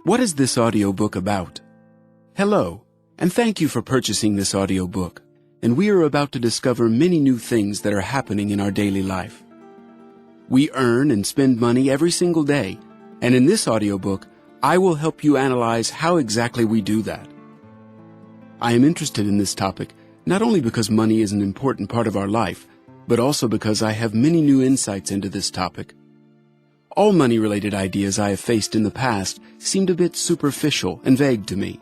What is this audiobook about? Hello, and thank you for purchasing this audiobook. And we are about to discover many new things that are happening in our daily life. We earn and spend money every single day, and in this audiobook, I will help you analyze how exactly we do that. I am interested in this topic not only because money is an important part of our life, but also because I have many new insights into this topic. All money-related ideas I have faced in the past seemed a bit superficial and vague to me.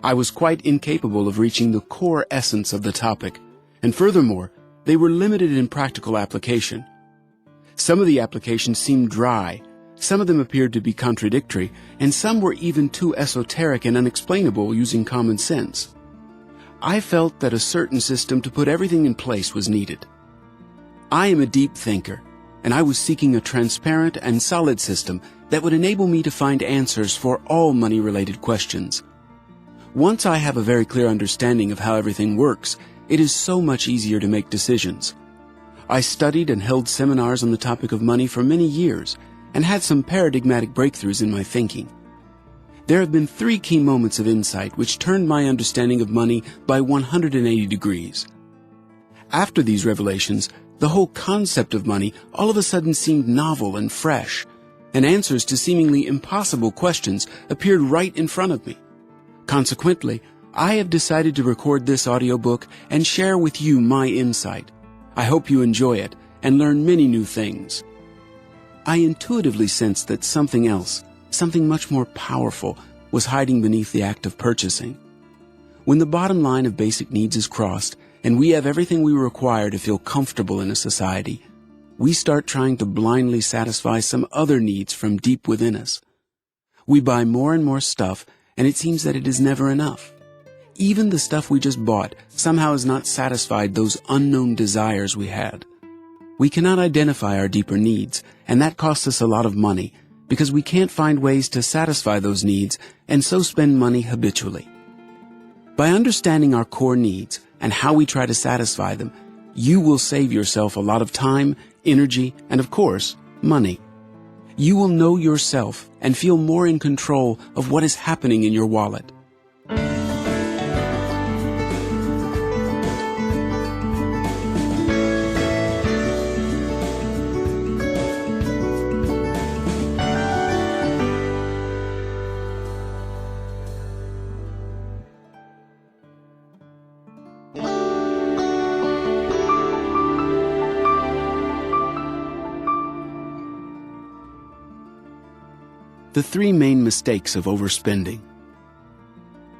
I was quite incapable of reaching the core essence of the topic, and furthermore, they were limited in practical application. Some of the applications seemed dry, some of them appeared to be contradictory, and some were even too esoteric and unexplainable using common sense. I felt that a certain system to put everything in place was needed. I am a deep thinker, and I was seeking a transparent and solid system that would enable me to find answers for all money-related questions. Once I have a very clear understanding of how everything works, it is so much easier to make decisions. I studied and held seminars on the topic of money for many years and had some paradigmatic breakthroughs in my thinking. There have been 3 key moments of insight which turned my understanding of money by 180 degrees. After these revelations, the whole concept of money all of a sudden seemed novel and fresh, and answers to seemingly impossible questions appeared right in front of me. Consequently, I have decided to record this audiobook and share with you my insight. I hope you enjoy it and learn many new things. I intuitively sensed that something else, something much more powerful, was hiding beneath the act of purchasing. When the bottom line of basic needs is crossed, and we have everything we require to feel comfortable in a society, we start trying to blindly satisfy some other needs from deep within us. We buy more and more stuff, and it seems that it is never enough. Even the stuff we just bought somehow has not satisfied those unknown desires we had. We cannot identify our deeper needs, and that costs us a lot of money, because we can't find ways to satisfy those needs and so spend money habitually. By understanding our core needs and how we try to satisfy them, you will save yourself a lot of time, energy, and of course, money. You will know yourself and feel more in control of what is happening in your wallet. The 3 main mistakes of overspending.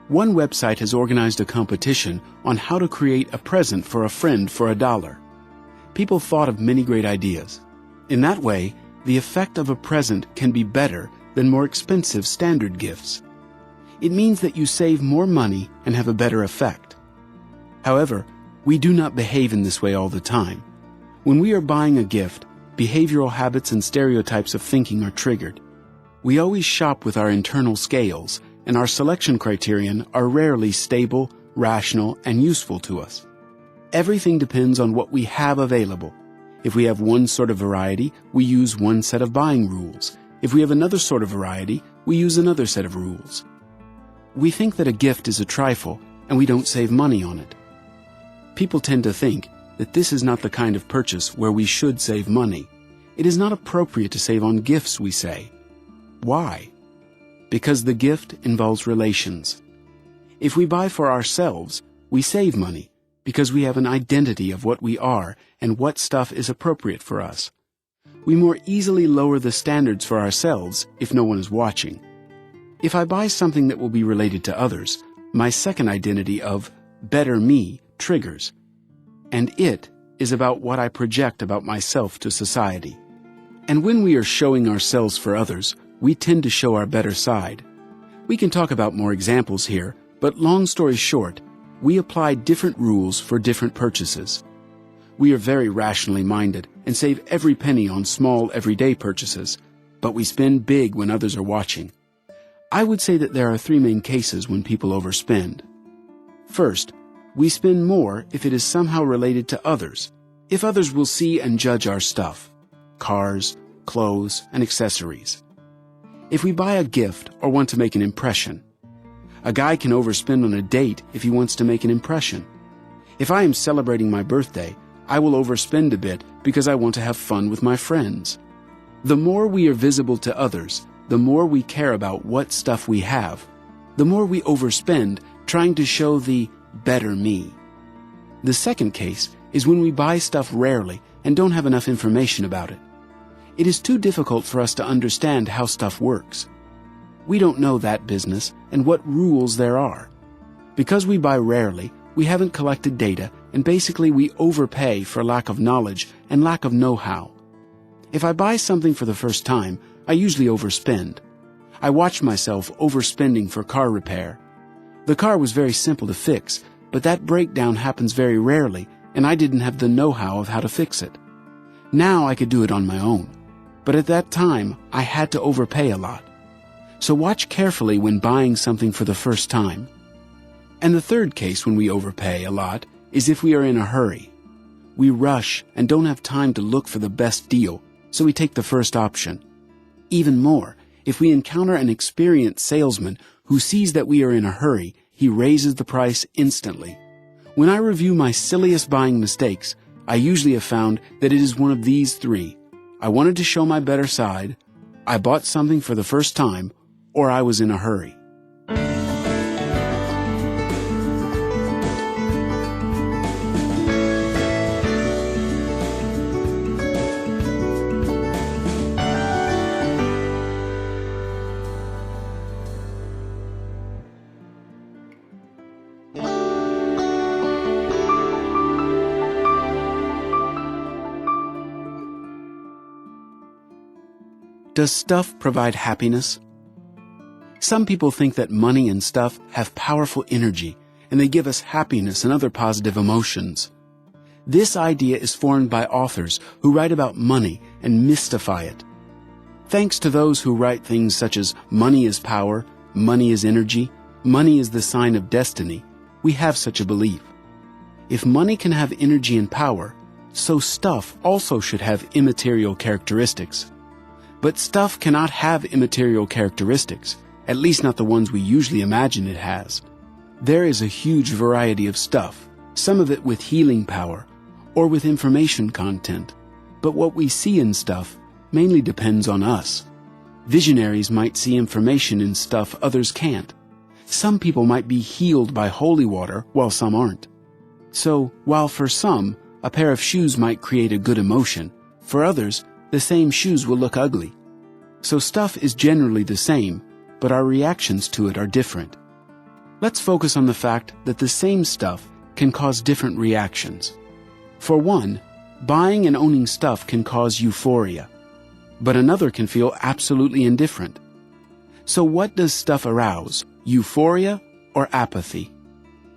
One website has organized a competition on how to create a present for a friend for $1. People thought of many great ideas. In that way, the effect of a present can be better than more expensive standard gifts. It means that you save more money and have a better effect. However, we do not behave in this way all the time. When we are buying a gift, behavioral habits and stereotypes of thinking are triggered. We always shop with our internal scales, and our selection criterion are rarely stable, rational, and useful to us. Everything depends on what we have available. If we have one sort of variety, we use one set of buying rules. If we have another sort of variety, we use another set of rules. We think that a gift is a trifle, and we don't save money on it. People tend to think that this is not the kind of purchase where we should save money. It is not appropriate to save on gifts, we say. Why? Because the gift involves relations. If we buy for ourselves, we save money because we have an identity of what we are and what stuff is appropriate for us. We more easily lower the standards for ourselves if no one is watching. If I buy something that will be related to others, my second identity of better me triggers, and it is about what I project about myself to society. And when we are showing ourselves for others, we tend to show our better side. We can talk about more examples here, but long story short, we apply different rules for different purchases. We are very rationally minded and save every penny on small everyday purchases, but we spend big when others are watching. I would say that there are 3 main cases when people overspend. First, we spend more if it is somehow related to others, if others will see and judge our stuff, cars, clothes, and accessories. if we buy a gift or want to make an impression. A guy can overspend on a date if he wants to make an impression. If I am celebrating my birthday, I will overspend a bit because I want to have fun with my friends. The more we are visible to others, the more we care about what stuff we have, the more we overspend trying to show the better me. The second case is when we buy stuff rarely and don't have enough information about it. It is too difficult for us to understand how stuff works. We don't know that business and what rules there are. Because we buy rarely, we haven't collected data, and basically we overpay for lack of knowledge and lack of know-how. If I buy something for the first time, I usually overspend. I watch myself overspending for car repair. The car was very simple to fix, but that breakdown happens very rarely, and I didn't have the know-how of how to fix it. Now I could do it on my own, but at that time I had to overpay a lot. So watch carefully when buying something for the first time. And the third case when we overpay a lot is if we are in a hurry. We rush and don't have time to look for the best deal, so we take the first option. Even more, if we encounter an experienced salesman who sees that we are in a hurry, he raises the price instantly. When I review my silliest buying mistakes, I usually have found that it is one of these three. I wanted to show my better side, I bought something for the first time, or I was in a hurry. Does stuff provide happiness? Some people think that money and stuff have powerful energy, and they give us happiness and other positive emotions. This idea is formed by authors who write about money and mystify it. Thanks to those who write things such as money is power, money is energy, money is the sign of destiny, we have such a belief. If money can have energy and power, so stuff also should have immaterial characteristics. But stuff cannot have immaterial characteristics, at least not the ones we usually imagine it has. There is a huge variety of stuff, some of it with healing power, or with information content. But what we see in stuff mainly depends on us. Visionaries might see information in stuff others can't. Some people might be healed by holy water, while some aren't. So, while for some, a pair of shoes might create a good emotion, for others, the same shoes will look ugly. So stuff is generally the same, but our reactions to it are different. Let's focus on the fact that the same stuff can cause different reactions. For one, buying and owning stuff can cause euphoria, but another can feel absolutely indifferent. So what does stuff arouse, euphoria or apathy?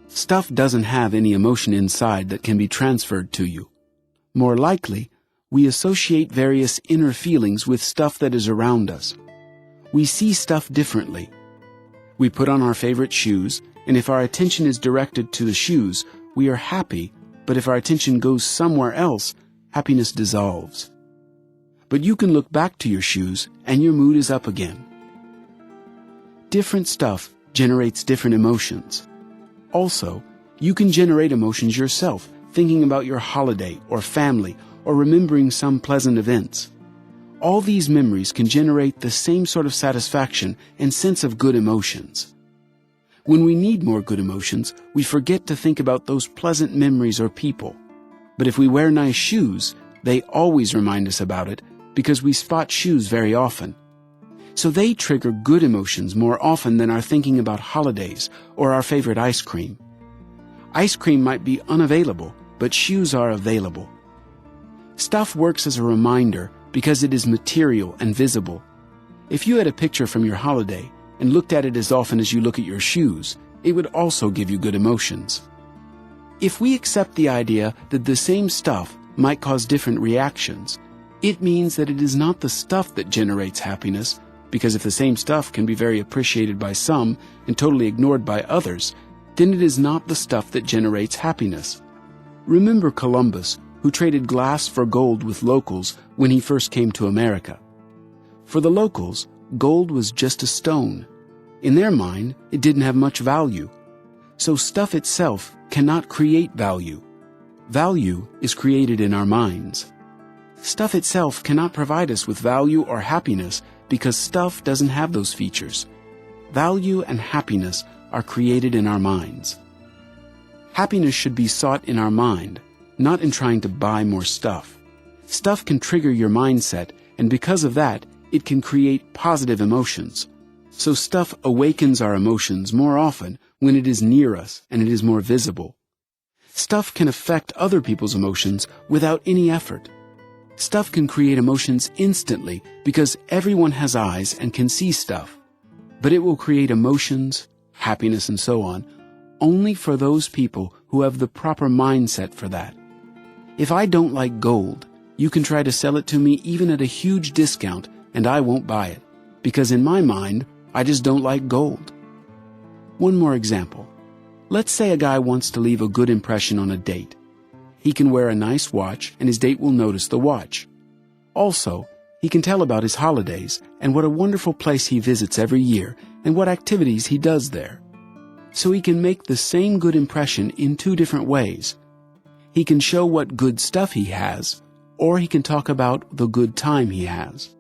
Stuff doesn't have any emotion inside that can be transferred to you. More likely, we associate various inner feelings with stuff that is around us. We see stuff differently. We put on our favorite shoes, and if our attention is directed to the shoes, we are happy, but if our attention goes somewhere else, happiness dissolves. But you can look back to your shoes, and your mood is up again. Different stuff generates different emotions. Also, you can generate emotions yourself, thinking about your holiday or family, or remembering some pleasant events. All these memories can generate the same sort of satisfaction and sense of good emotions. When we need more good emotions, we forget to think about those pleasant memories or people. But if we wear nice shoes, they always remind us about it because we spot shoes very often. So they trigger good emotions more often than our thinking about holidays or our favorite ice cream. Ice cream might be unavailable, but shoes are available. Stuff works as a reminder because it is material and visible. If you had a picture from your holiday and looked at it as often as you look at your shoes, it would also give you good emotions. If we accept the idea that the same stuff might cause different reactions, it means that it is not the stuff that generates happiness, because if the same stuff can be very appreciated by some and totally ignored by others, then it is not the stuff that generates happiness. Remember Columbus, who traded glass for gold with locals when he first came to America. For the locals, gold was just a stone. In their mind, it didn't have much value. So stuff itself cannot create value. Value is created in our minds. Stuff itself cannot provide us with value or happiness because stuff doesn't have those features. Value and happiness are created in our minds. Happiness should be sought in our mind, not in trying to buy more stuff. Stuff can trigger your mindset, and because of that, it can create positive emotions. So stuff awakens our emotions more often when it is near us and it is more visible. Stuff can affect other people's emotions without any effort. Stuff can create emotions instantly because everyone has eyes and can see stuff. But it will create emotions, happiness, and so on, only for those people who have the proper mindset for that. If I don't like gold, you can try to sell it to me even at a huge discount and I won't buy it, because in my mind, I just don't like gold. One more example. Let's say a guy wants to leave a good impression on a date. He can wear a nice watch and his date will notice the watch. Also, he can tell about his holidays and what a wonderful place he visits every year and what activities he does there. So he can make the same good impression in two different ways. He can show what good stuff he has, or he can talk about the good time he has.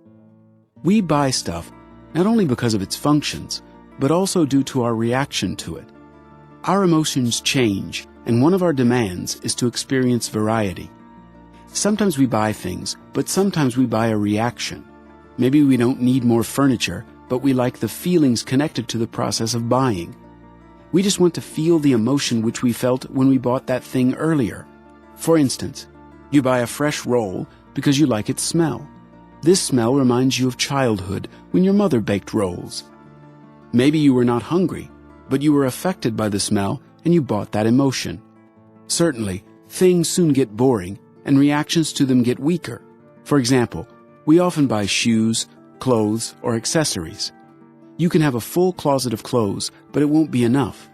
We buy stuff not only because of its functions, but also due to our reaction to it. Our emotions change, and one of our demands is to experience variety. Sometimes we buy things, but sometimes we buy a reaction. Maybe we don't need more furniture, but we like the feelings connected to the process of buying. We just want to feel the emotion which we felt when we bought that thing earlier. For instance, you buy a fresh roll because you like its smell. This smell reminds you of childhood when your mother baked rolls. Maybe you were not hungry, but you were affected by the smell and you bought that emotion. Certainly, things soon get boring and reactions to them get weaker. For example, we often buy shoes, clothes, or accessories. You can have a full closet of clothes, but it won't be enough.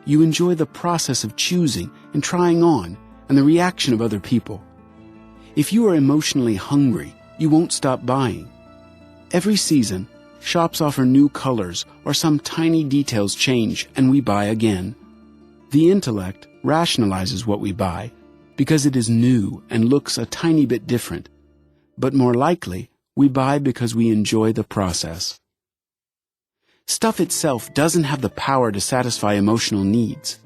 You enjoy the process of choosing and trying on and the reaction of other people. If you are emotionally hungry, you won't stop buying. Every season, shops offer new colors or some tiny details change and we buy again. The intellect rationalizes what we buy because it is new and looks a tiny bit different. But more likely, we buy because we enjoy the process. Stuff itself doesn't have the power to satisfy emotional needs.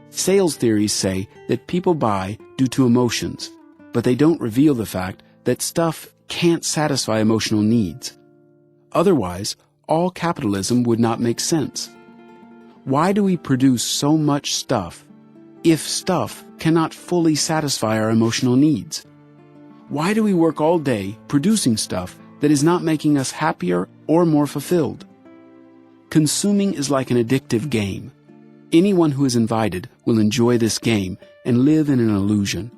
Sales theories say that people buy due to emotions, but they don't reveal the fact that stuff can't satisfy emotional needs. Otherwise, all capitalism would not make sense. Why do we produce so much stuff if stuff cannot fully satisfy our emotional needs? Why do we work all day producing stuff that is not making us happier or more fulfilled? Consuming is like an addictive game. Anyone who is invited will enjoy this game and live in an illusion.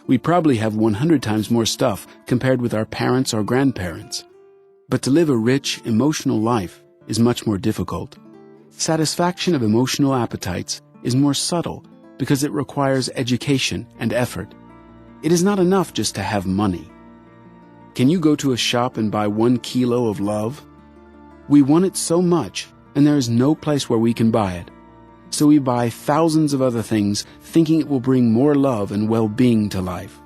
We probably have 100 times more stuff compared with our parents or grandparents. But to live a rich, emotional life is much more difficult. Satisfaction of emotional appetites is more subtle because it requires education and effort. It is not enough just to have money. Can you go to a shop and buy 1 kilo of love? We want it so much, and there is no place where we can buy it. So we buy thousands of other things thinking it will bring more love and well-being to life.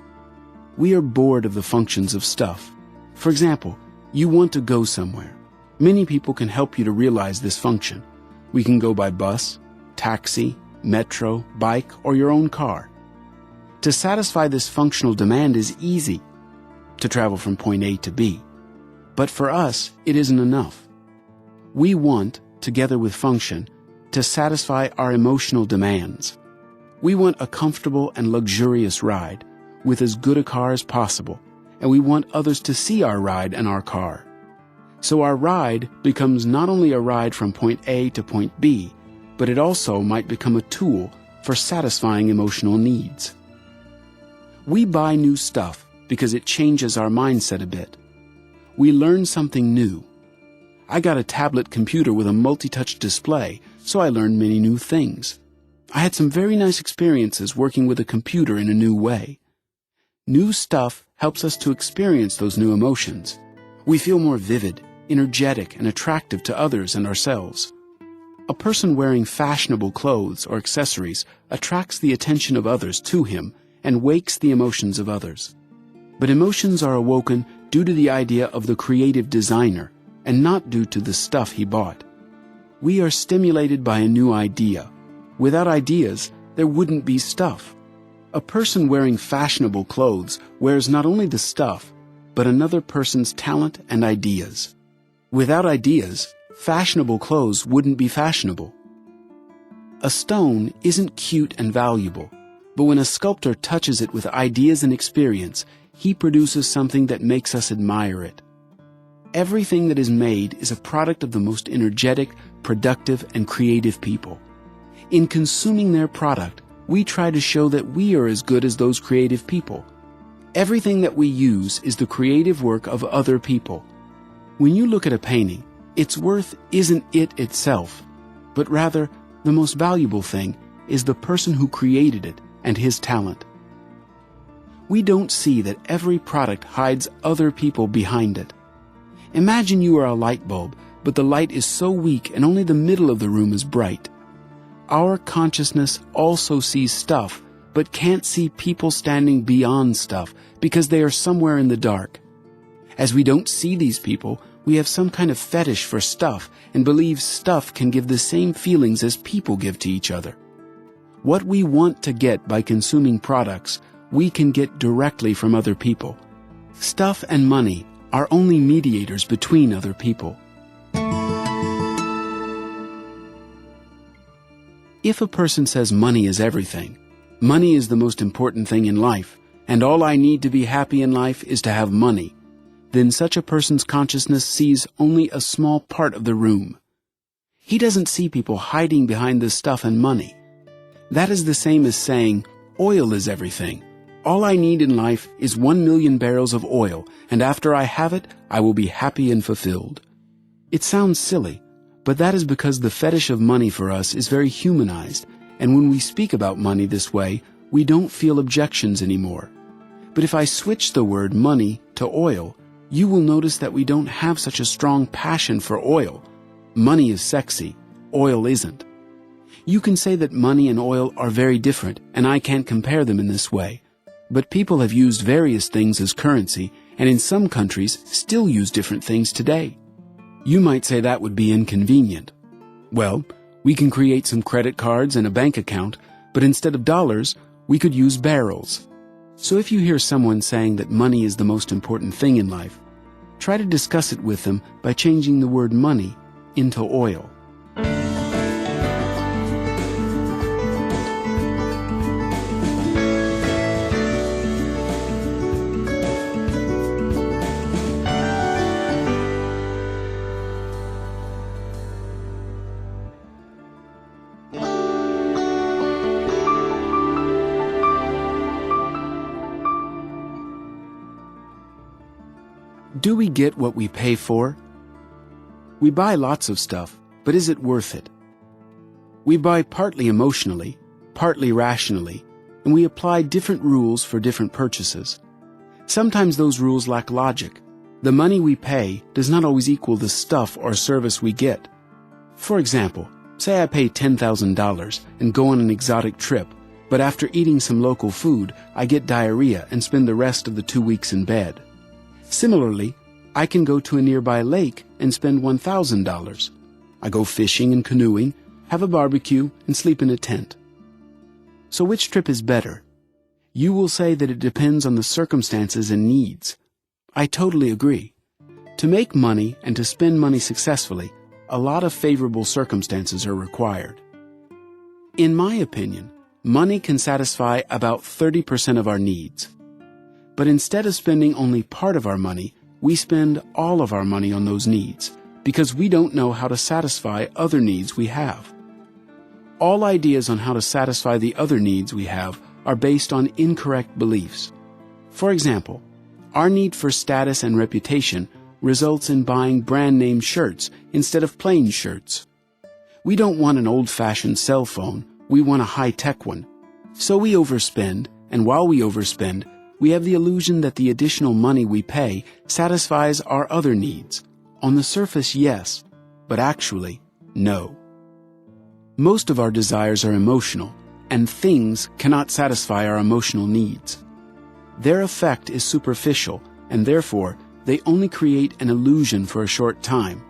We are bored of the functions of stuff. For example, you want to go somewhere. Many people can help you to realize this function. We can go by bus, taxi, metro, bike, or your own car. To satisfy this functional demand is easy, to travel from point A to B. But for us, it isn't enough. We want, together with function, to satisfy our emotional demands. We want a comfortable and luxurious ride, with as good a car as possible, and we want others to see our ride and our car. So our ride becomes not only a ride from point A to point B, but it also might become a tool for satisfying emotional needs. We buy new stuff because it changes our mindset a bit. We learn something new. I got a tablet computer with a multi-touch display, so I learned many new things. I had some very nice experiences working with a computer in a new way. New stuff helps us to experience those new emotions. We feel more vivid, energetic, and attractive to others and ourselves. A person wearing fashionable clothes or accessories attracts the attention of others to him and wakes the emotions of others. But emotions are awoken due to the idea of the creative designer and not due to the stuff he bought. We are stimulated by a new idea. Without ideas, there wouldn't be stuff. A person wearing fashionable clothes wears not only the stuff, but another person's talent and ideas. Without ideas, fashionable clothes wouldn't be fashionable. A stone isn't cute and valuable, but when a sculptor touches it with ideas and experience, he produces something that makes us admire it. Everything that is made is a product of the most energetic, productive, and creative people. In consuming their product, we try to show that we are as good as those creative people. Everything that we use is the creative work of other people. When you look at a painting, its worth isn't it itself, but rather the most valuable thing is the person who created it and his talent. We don't see that every product hides other people behind it. Imagine you are a light bulb, but the light is so weak and only the middle of the room is bright. Our consciousness also sees stuff, but can't see people standing beyond stuff because they are somewhere in the dark. As we don't see these people, we have some kind of fetish for stuff and believe stuff can give the same feelings as people give to each other. What we want to get by consuming products, we can get directly from other people. Stuff and money are only mediators between other people. If a person says money is everything, money is the most important thing in life, and all I need to be happy in life is to have money, then such a person's consciousness sees only a small part of the room. He doesn't see people hiding behind the stuff and money. That is the same as saying, oil is everything. All I need in life is 1 million barrels of oil, and after I have it, I will be happy and fulfilled. It sounds silly, but that is because the fetish of money for us is very humanized, and when we speak about money this way, we don't feel objections anymore. But if I switch the word money to oil, you will notice that we don't have such a strong passion for oil. Money is sexy, oil isn't. You can say that money and oil are very different, and I can't compare them in this way. But people have used various things as currency, and in some countries still use different things today. You might say that would be inconvenient. Well, we can create some credit cards and a bank account, but instead of dollars, we could use barrels. So if you hear someone saying that money is the most important thing in life, try to discuss it with them by changing the word money into oil. Do we get what we pay for? We buy lots of stuff, but is it worth it? We buy partly emotionally, partly rationally, and we apply different rules for different purchases. Sometimes those rules lack logic. The money we pay does not always equal the stuff or service we get. For example, say I pay $10,000 and go on an exotic trip, but after eating some local food, I get diarrhea and spend the rest of the 2 weeks in bed. Similarly, I can go to a nearby lake and spend $1,000. I go fishing and canoeing, have a barbecue, and sleep in a tent. So which trip is better? You will say that it depends on the circumstances and needs. I totally agree. To make money and to spend money successfully, a lot of favorable circumstances are required. In my opinion, money can satisfy about 30% of our needs. But instead of spending only part of our money, we spend all of our money on those needs because we don't know how to satisfy other needs we have. All ideas on how to satisfy the other needs we have are based on incorrect beliefs. For example, our need for status and reputation results in buying brand-name shirts instead of plain shirts. We don't want an old-fashioned cell phone, we want a high-tech one. So we overspend, and while we overspend, we have the illusion that the additional money we pay satisfies our other needs, On the surface, yes, but actually, no. Most of our desires are emotional, and things cannot satisfy our emotional needs. Their effect is superficial, and therefore, they only create an illusion for a short time.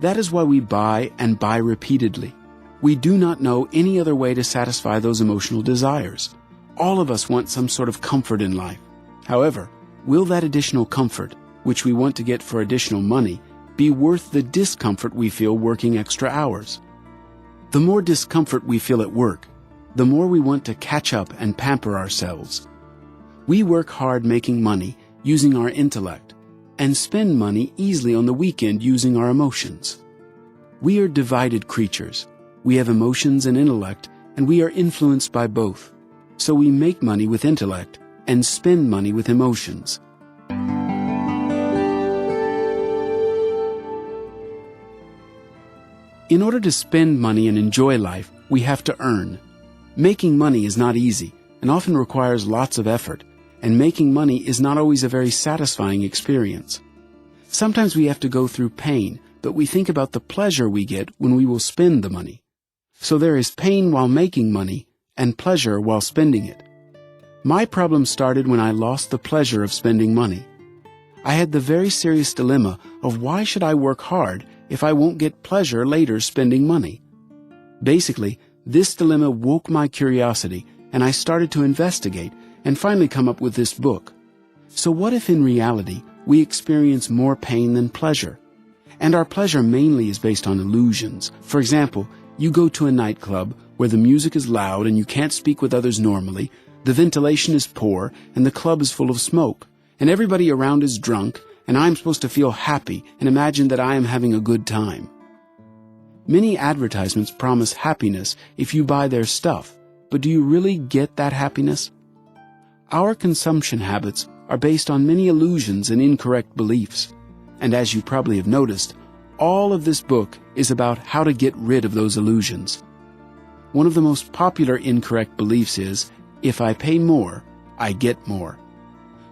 That is why we buy and buy repeatedly. We do not know any other way to satisfy those emotional desires. All of us want some sort of comfort in life. However, will that additional comfort, which we want to get for additional money, be worth the discomfort we feel working extra hours? The more discomfort we feel at work, the more we want to catch up and pamper ourselves. We work hard making money using our intellect and spend money easily on the weekend using our emotions. We are divided creatures. We have emotions and intellect, and we are influenced by both. So we make money with intellect and spend money with emotions. In order to spend money and enjoy life, we have to earn. Making money is not easy and often requires lots of effort, and making money is not always a very satisfying experience. Sometimes we have to go through pain, but we think about the pleasure we get when we will spend the money. So there is pain while making money and pleasure while spending it. My problem started when I lost the pleasure of spending money. I had the very serious dilemma of why should I work hard if I won't get pleasure later spending money? Basically, this dilemma woke my curiosity, and I started to investigate and finally come up with this book. So what if in reality we experience more pain than pleasure? And our pleasure mainly is based on illusions. For example, you go to a nightclub where the music is loud and you can't speak with others normally, the ventilation is poor and the club is full of smoke, and everybody around is drunk, and I'm supposed to feel happy and imagine that I am having a good time. Many advertisements promise happiness if you buy their stuff, but do you really get that happiness? Our consumption habits are based on many illusions and incorrect beliefs, and as you probably have noticed, all of this book is about how to get rid of those illusions. One of the most popular incorrect beliefs is, if I pay more, I get more.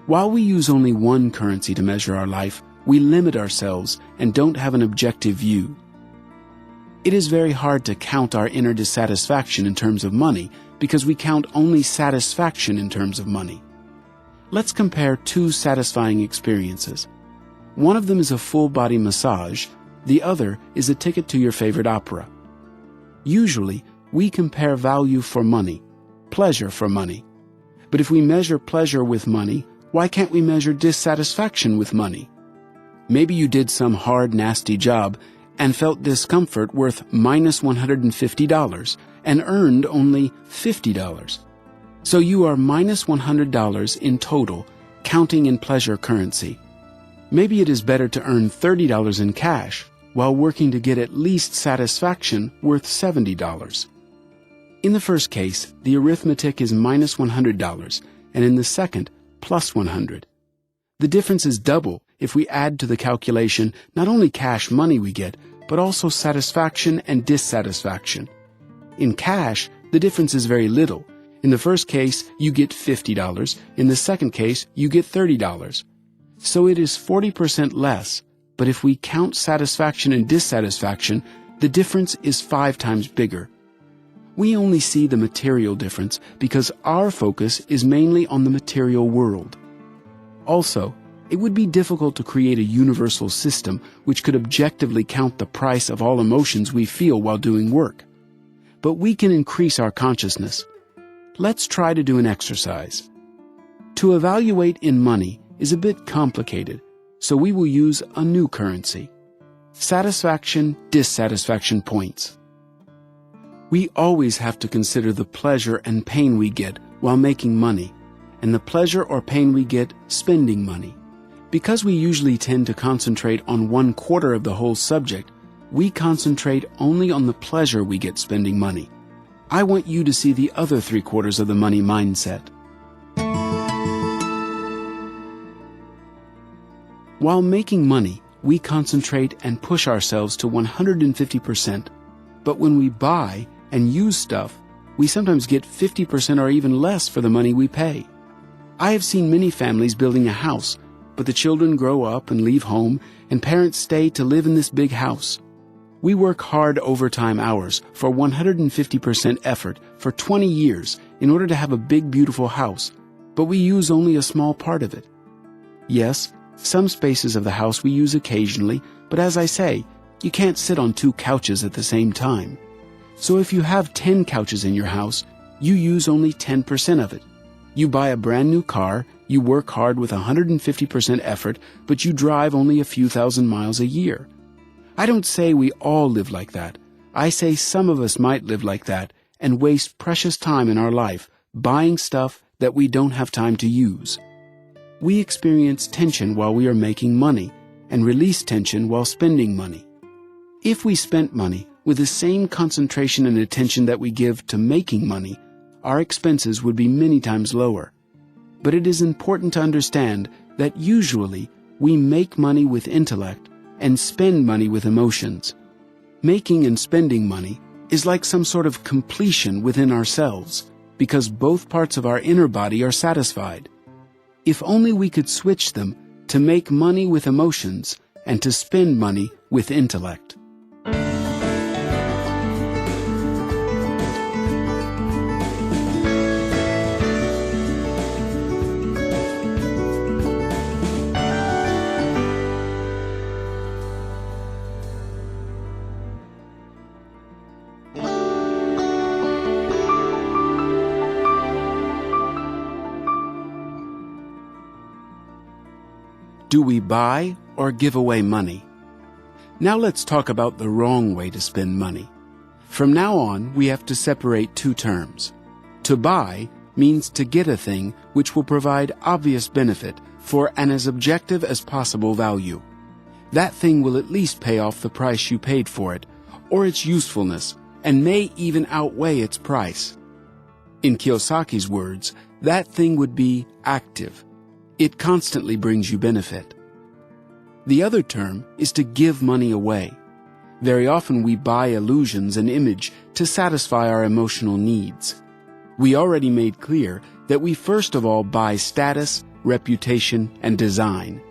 While we use only one currency to measure our life, we limit ourselves and don't have an objective view. It is very hard to count our inner dissatisfaction in terms of money because we count only satisfaction in terms of money. Let's compare two satisfying experiences. One of them is a full-body massage, the other is a ticket to your favorite opera. Usually, we compare value for money, pleasure for money. But if we measure pleasure with money, why can't we measure dissatisfaction with money? Maybe you did some hard, nasty job and felt discomfort worth minus $150 and earned only $50. So you are minus $100 in total, counting in pleasure currency. Maybe it is better to earn $30 in cash while working to get at least satisfaction worth $70. In the first case, the arithmetic is minus $100, and in the second, plus $100. The difference is double if we add to the calculation not only cash money we get, but also satisfaction and dissatisfaction. In cash, the difference is very little. In the first case, you get $50. In the second case, you get $30. So it is 40% less, but if we count satisfaction and dissatisfaction, the difference is 5 times bigger. We only see the material difference because our focus is mainly on the material world. Also, it would be difficult to create a universal system which could objectively count the price of all emotions we feel while doing work. But we can increase our consciousness. Let's try to do an exercise. To evaluate in money is a bit complicated, so we will use a new currency. Satisfaction-dissatisfaction points. We always have to consider the pleasure and pain we get while making money, and the pleasure or pain we get spending money. Because we usually tend to concentrate on 1/4 of the whole subject, we concentrate only on the pleasure we get spending money. I want you to see the other 3/4 of the money mindset. While making money, we concentrate and push ourselves to 150%. But when we buy and use stuff, we sometimes get 50% or even less for the money we pay. I have seen many families building a house, but the children grow up and leave home, and parents stay to live in this big house. We work hard overtime hours for 150% effort for 20 years in order to have a big, beautiful house, but we use only a small part of it. Yes, some spaces of the house we use occasionally, but as I say, you can't sit on 2 couches at the same time. So if you have 10 couches in your house, you use only 10% of it. You buy a brand new car, you work hard with 150% effort, but you drive only a few thousand miles a year. I don't say we all live like that. I say some of us might live like that and waste precious time in our life buying stuff that we don't have time to use. We experience tension while we are making money and release tension while spending money. If we spent money with the same concentration and attention that we give to making money, our expenses would be many times lower. But it is important to understand that usually we make money with intellect and spend money with emotions. Making and spending money is like some sort of completion within ourselves, because both parts of our inner body are satisfied. If only we could switch them to make money with emotions and to spend money with intellect. Do we buy or give away money? Now let's talk about the wrong way to spend money. From now on, we have to separate 2 terms. To buy means to get a thing which will provide obvious benefit for an as objective as possible value. That thing will at least pay off the price you paid for it, or its usefulness, and may even outweigh its price. In Kiyosaki's words, that thing would be active. It constantly brings you benefit. The other term is to give money away. Very often we buy illusions and image to satisfy our emotional needs. We already made clear that we first of all buy status, reputation, and design.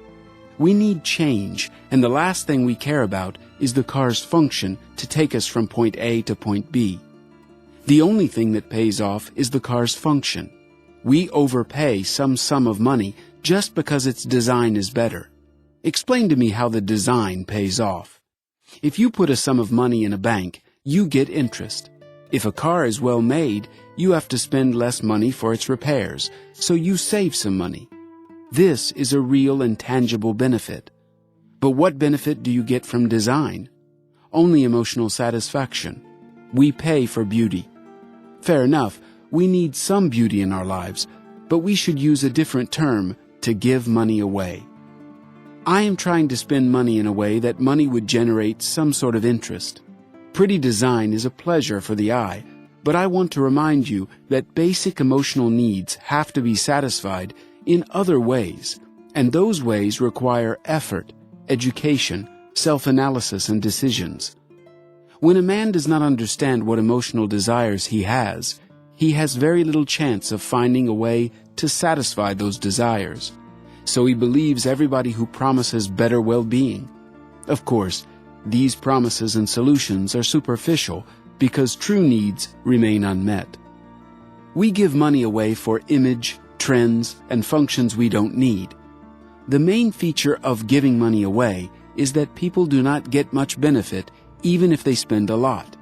We need change, and the last thing we care about is the car's function to take us from point A to point B. The only thing that pays off is the car's function. We overpay some sum of money just because its design is better. Explain to me how the design pays off. If you put a sum of money in a bank, you get interest. If a car is well made, you have to spend less money for its repairs, so you save some money. This is a real and tangible benefit. But what benefit do you get from design? Only emotional satisfaction. We pay for beauty. Fair enough, we need some beauty in our lives, but we should use a different term to give money away. I am trying to spend money in a way that money would generate some sort of interest. Pretty design is a pleasure for the eye, but I want to remind you that basic emotional needs have to be satisfied in other ways, and those ways require effort, education, self-analysis, and decisions. When a man does not understand what emotional desires he has very little chance of finding a way to satisfy those desires. So he believes everybody who promises better well-being. Of course, these promises and solutions are superficial because true needs remain unmet. We give money away for image, trends, and functions we don't need. The main feature of giving money away is that people do not get much benefit even if they spend a lot.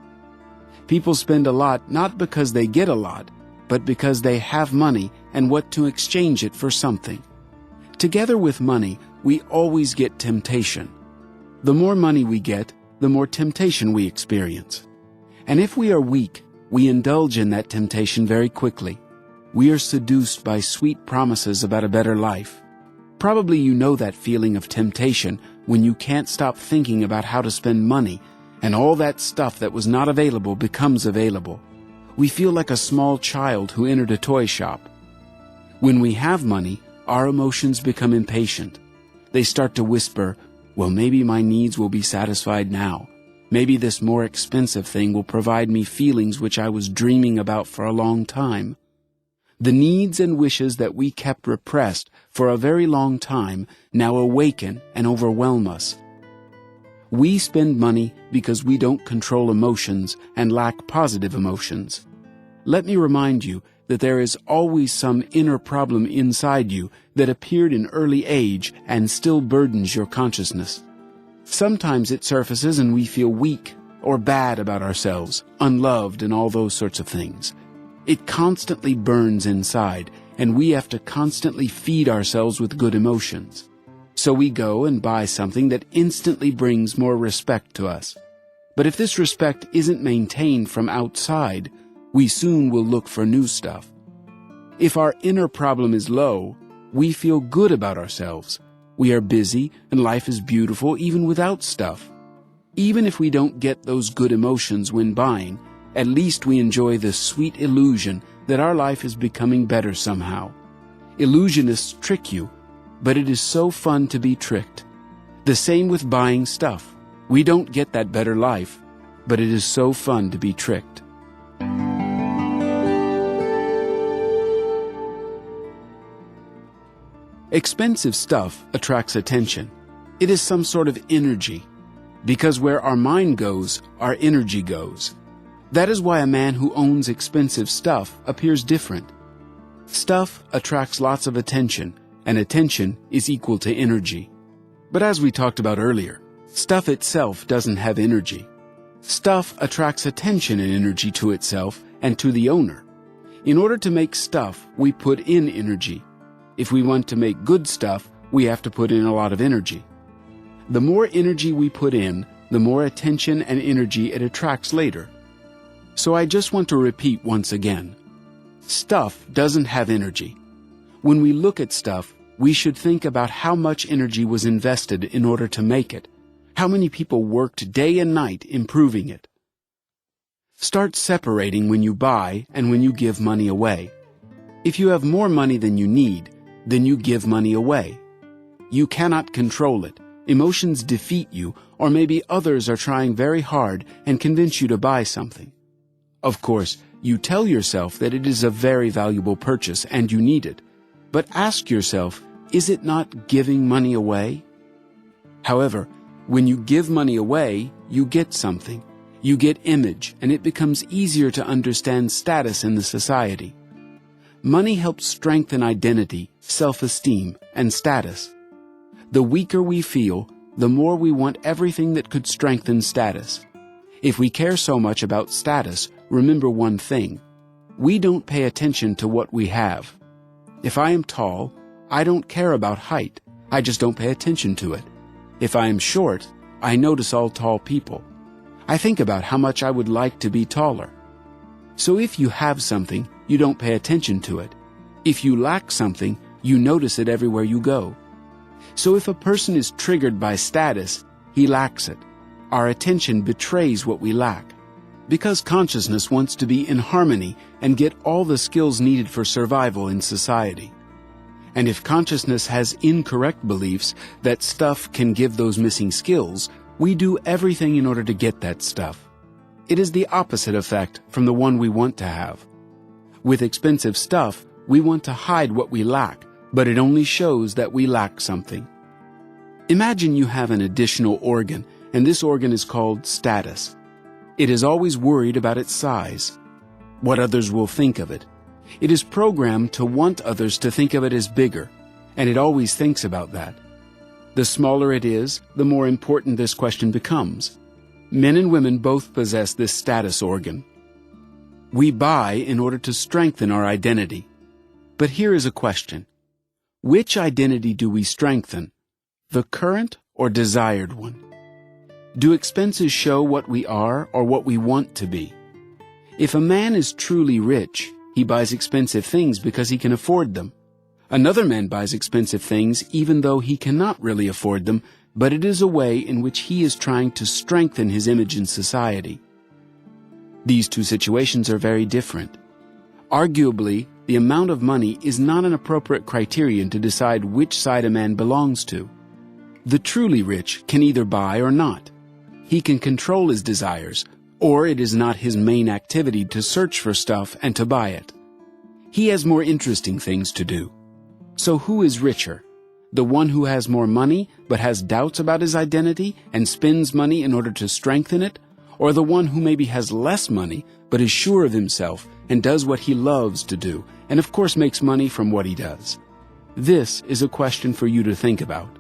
People spend a lot not because they get a lot, but because they have money and want to exchange it for something. Together with money, we always get temptation. The more money we get, the more temptation we experience. And if we are weak, we indulge in that temptation very quickly. We are seduced by sweet promises about a better life. Probably you know that feeling of temptation when you can't stop thinking about how to spend money, and all that stuff that was not available becomes available. We feel like a small child who entered a toy shop. When we have money, our emotions become impatient. They start to whisper, well, maybe my needs will be satisfied now. Maybe this more expensive thing will provide me feelings which I was dreaming about for a long time. The needs and wishes that we kept repressed for a very long time now awaken and overwhelm us. We spend money because we don't control emotions and lack positive emotions. Let me remind you that there is always some inner problem inside you that appeared in early age and still burdens your consciousness. Sometimes it surfaces and we feel weak or bad about ourselves, unloved, and all those sorts of things. It constantly burns inside, and we have to constantly feed ourselves with good emotions. So we go and buy something that instantly brings more respect to us. But if this respect isn't maintained from outside, we soon will look for new stuff. If our inner problem is low, we feel good about ourselves. We are busy, and life is beautiful even without stuff. Even if we don't get those good emotions when buying, at least we enjoy the sweet illusion that our life is becoming better somehow. Illusionists trick you, but it is so fun to be tricked. The same with buying stuff. We don't get that better life, but it is so fun to be tricked. Expensive stuff attracts attention. It is some sort of energy. Because where our mind goes, our energy goes. That is why a man who owns expensive stuff appears different. Stuff attracts lots of attention, and attention is equal to energy. But as we talked about earlier, stuff itself doesn't have energy. Stuff attracts attention and energy to itself and to the owner. In order to make stuff, we put in energy. If we want to make good stuff, we have to put in a lot of energy. The more energy we put in, the more attention and energy it attracts later. So I just want to repeat once again. Stuff doesn't have energy. When we look at stuff, we should think about how much energy was invested in order to make it, how many people worked day and night improving it. Start separating when you buy and when you give money away. If you have more money than you need, then you give money away. You cannot control it. Emotions defeat you, or maybe others are trying very hard and convince you to buy something. Of course, you tell yourself that it is a very valuable purchase and you need it. But ask yourself, is it not giving money away? However, when you give money away, you get something. You get image, and it becomes easier to understand status in the society. Money helps strengthen identity, self-esteem, and status. The weaker we feel, the more we want everything that could strengthen status. If we care so much about status, remember one thing. We don't pay attention to what we have. If I am tall, I don't care about height. I just don't pay attention to it. If I am short, I notice all tall people. I think about how much I would like to be taller. So if you have something, you don't pay attention to it. If you lack something, you notice it everywhere you go. So if a person is triggered by status, he lacks it. Our attention betrays what we lack. Because consciousness wants to be in harmony and get all the skills needed for survival in society. And if consciousness has incorrect beliefs that stuff can give those missing skills, we do everything in order to get that stuff. It is the opposite effect from the one we want to have. With expensive stuff, we want to hide what we lack, but it only shows that we lack something. Imagine you have an additional organ, and this organ is called status. It is always worried about its size, what others will think of it. It is programmed to want others to think of it as bigger, and it always thinks about that. The smaller it is, the more important this question becomes. Men and women both possess this status organ. We buy in order to strengthen our identity. But here is a question. Which identity do we strengthen? The current or desired one? Do expenses show what we are or what we want to be? If a man is truly rich, he buys expensive things because he can afford them. Another man buys expensive things even though he cannot really afford them, but it is a way in which he is trying to strengthen his image in society. These two situations are very different. Arguably, the amount of money is not an appropriate criterion to decide which side a man belongs to. The truly rich can either buy or not. He can control his desires, or it is not his main activity to search for stuff and to buy it. He has more interesting things to do. So who is richer? The one who has more money but has doubts about his identity and spends money in order to strengthen it? Or the one who maybe has less money but is sure of himself and does what he loves to do and of course makes money from what he does? This is a question for you to think about.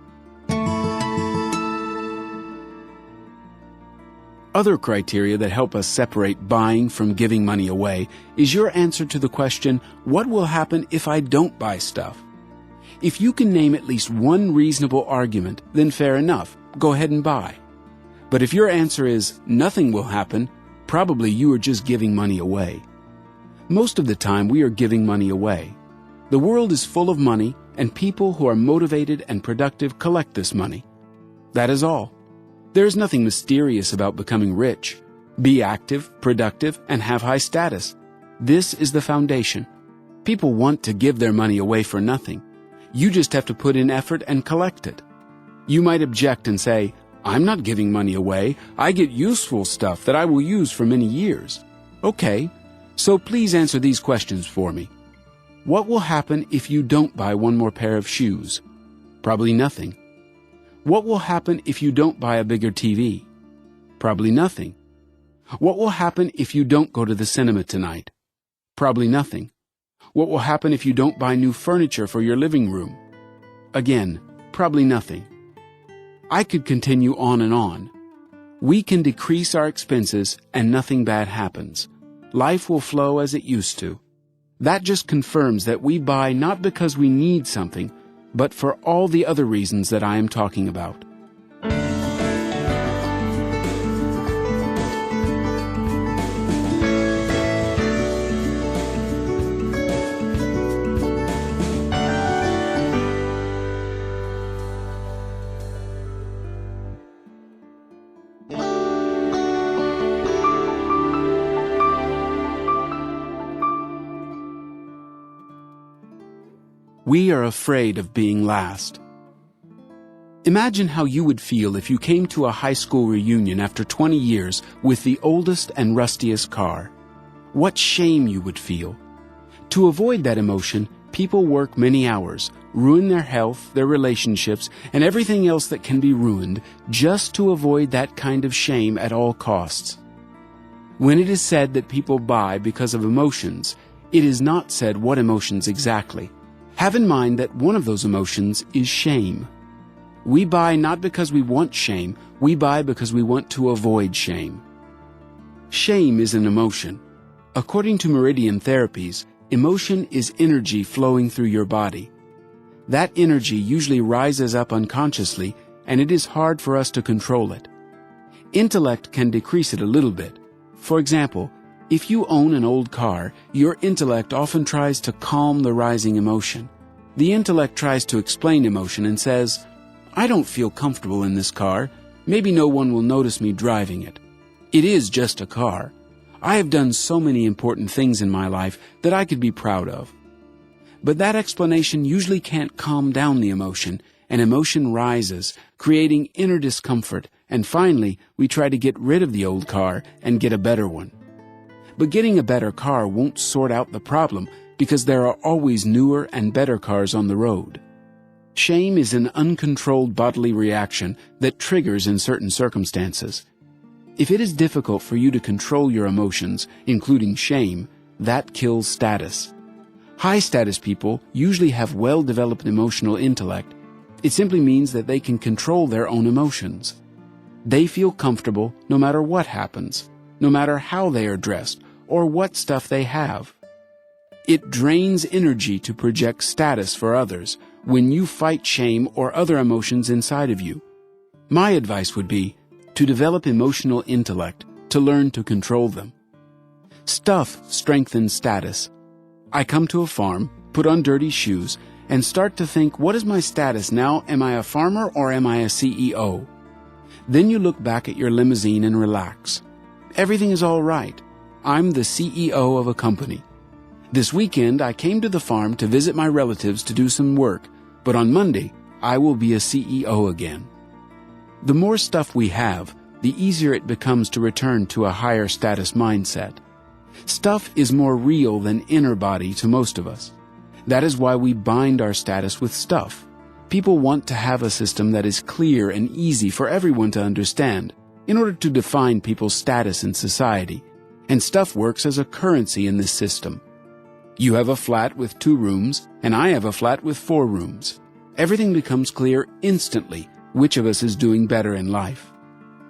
Other criteria that help us separate buying from giving money away is your answer to the question, what will happen if I don't buy stuff? If you can name at least one reasonable argument, then fair enough, go ahead and buy. But if your answer is, nothing will happen, probably you are just giving money away. Most of the time we are giving money away. The world is full of money, and people who are motivated and productive collect this money. That is all. There is nothing mysterious about becoming rich. Be active, productive, and have high status. This is the foundation. People want to give their money away for nothing. You just have to put in effort and collect it. You might object and say, I'm not giving money away. I get useful stuff that I will use for many years. Okay, so please answer these questions for me. What will happen if you don't buy one more pair of shoes? Probably nothing. What will happen if you don't buy a bigger TV? Probably nothing. What will happen if you don't go to the cinema tonight? Probably nothing. What will happen if you don't buy new furniture for your living room? Again, probably nothing. I could continue on and on. We can decrease our expenses and nothing bad happens. Life will flow as it used to. That just confirms that we buy not because we need something, but for all the other reasons that I am talking about. We are afraid of being last. Imagine how you would feel if you came to a high school reunion after 20 years with the oldest and rustiest car. What shame you would feel. To avoid that emotion, people work many hours, ruin their health, their relationships, and everything else that can be ruined just to avoid that kind of shame at all costs. When it is said that people buy because of emotions, it is not said what emotions exactly. Have in mind that one of those emotions is shame. We buy not because we want shame, we buy because we want to avoid shame. Shame is an emotion. According to Meridian Therapies, emotion is energy flowing through your body. That energy usually rises up unconsciously, and it is hard for us to control it. Intellect can decrease it a little bit. For example, if you own an old car, your intellect often tries to calm the rising emotion. The intellect tries to explain emotion and says, I don't feel comfortable in this car. Maybe no one will notice me driving it. It is just a car. I have done so many important things in my life that I could be proud of. But that explanation usually can't calm down the emotion, and emotion rises, creating inner discomfort, and finally we try to get rid of the old car and get a better one. But getting a better car won't sort out the problem because there are always newer and better cars on the road. Shame is an uncontrolled bodily reaction that triggers in certain circumstances. If it is difficult for you to control your emotions, including shame, that kills status. High-status people usually have well-developed emotional intellect. It simply means that they can control their own emotions. They feel comfortable no matter what happens, no matter how they are dressed or what stuff they have. It drains energy to project status for others when you fight shame or other emotions inside of you. My advice would be to develop emotional intellect, to learn to control them. Stuff strengthens status. I come to a farm, put on dirty shoes, and start to think, what is my status now? Am I a farmer or am I a CEO? Then you look back at your limousine and relax. Everything is all right. I'm the CEO of a company. This weekend, I came to the farm to visit my relatives to do some work, but on Monday, I will be a CEO again. The more stuff we have, the easier it becomes to return to a higher status mindset. Stuff is more real than inner body to most of us. That is why we bind our status with stuff. People want to have a system that is clear and easy for everyone to understand in order to define people's status in society, and stuff works as a currency in this system. You have a flat with 2 rooms, and I have a flat with 4 rooms. Everything becomes clear instantly which of us is doing better in life.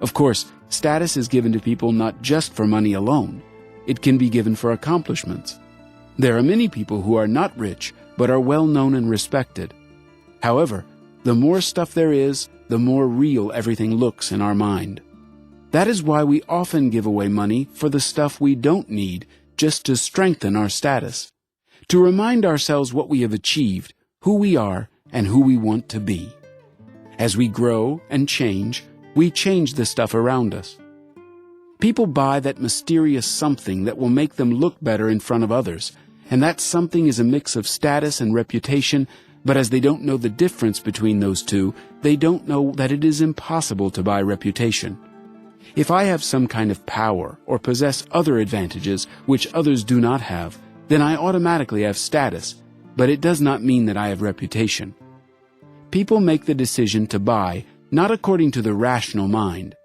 Of course, status is given to people not just for money alone. It can be given for accomplishments. There are many people who are not rich, but are well known and respected. However, the more stuff there is, the more real everything looks in our mind. That is why we often give away money for the stuff we don't need, just to strengthen our status, to remind ourselves what we have achieved, who we are, and who we want to be. As we grow and change, we change the stuff around us. People buy that mysterious something that will make them look better in front of others, and that something is a mix of status and reputation, but as they don't know the difference between those two, they don't know that it is impossible to buy reputation. If I have some kind of power or possess other advantages which others do not have, then I automatically have status, but it does not mean that I have reputation. People make the decision to buy not according to the rational mind.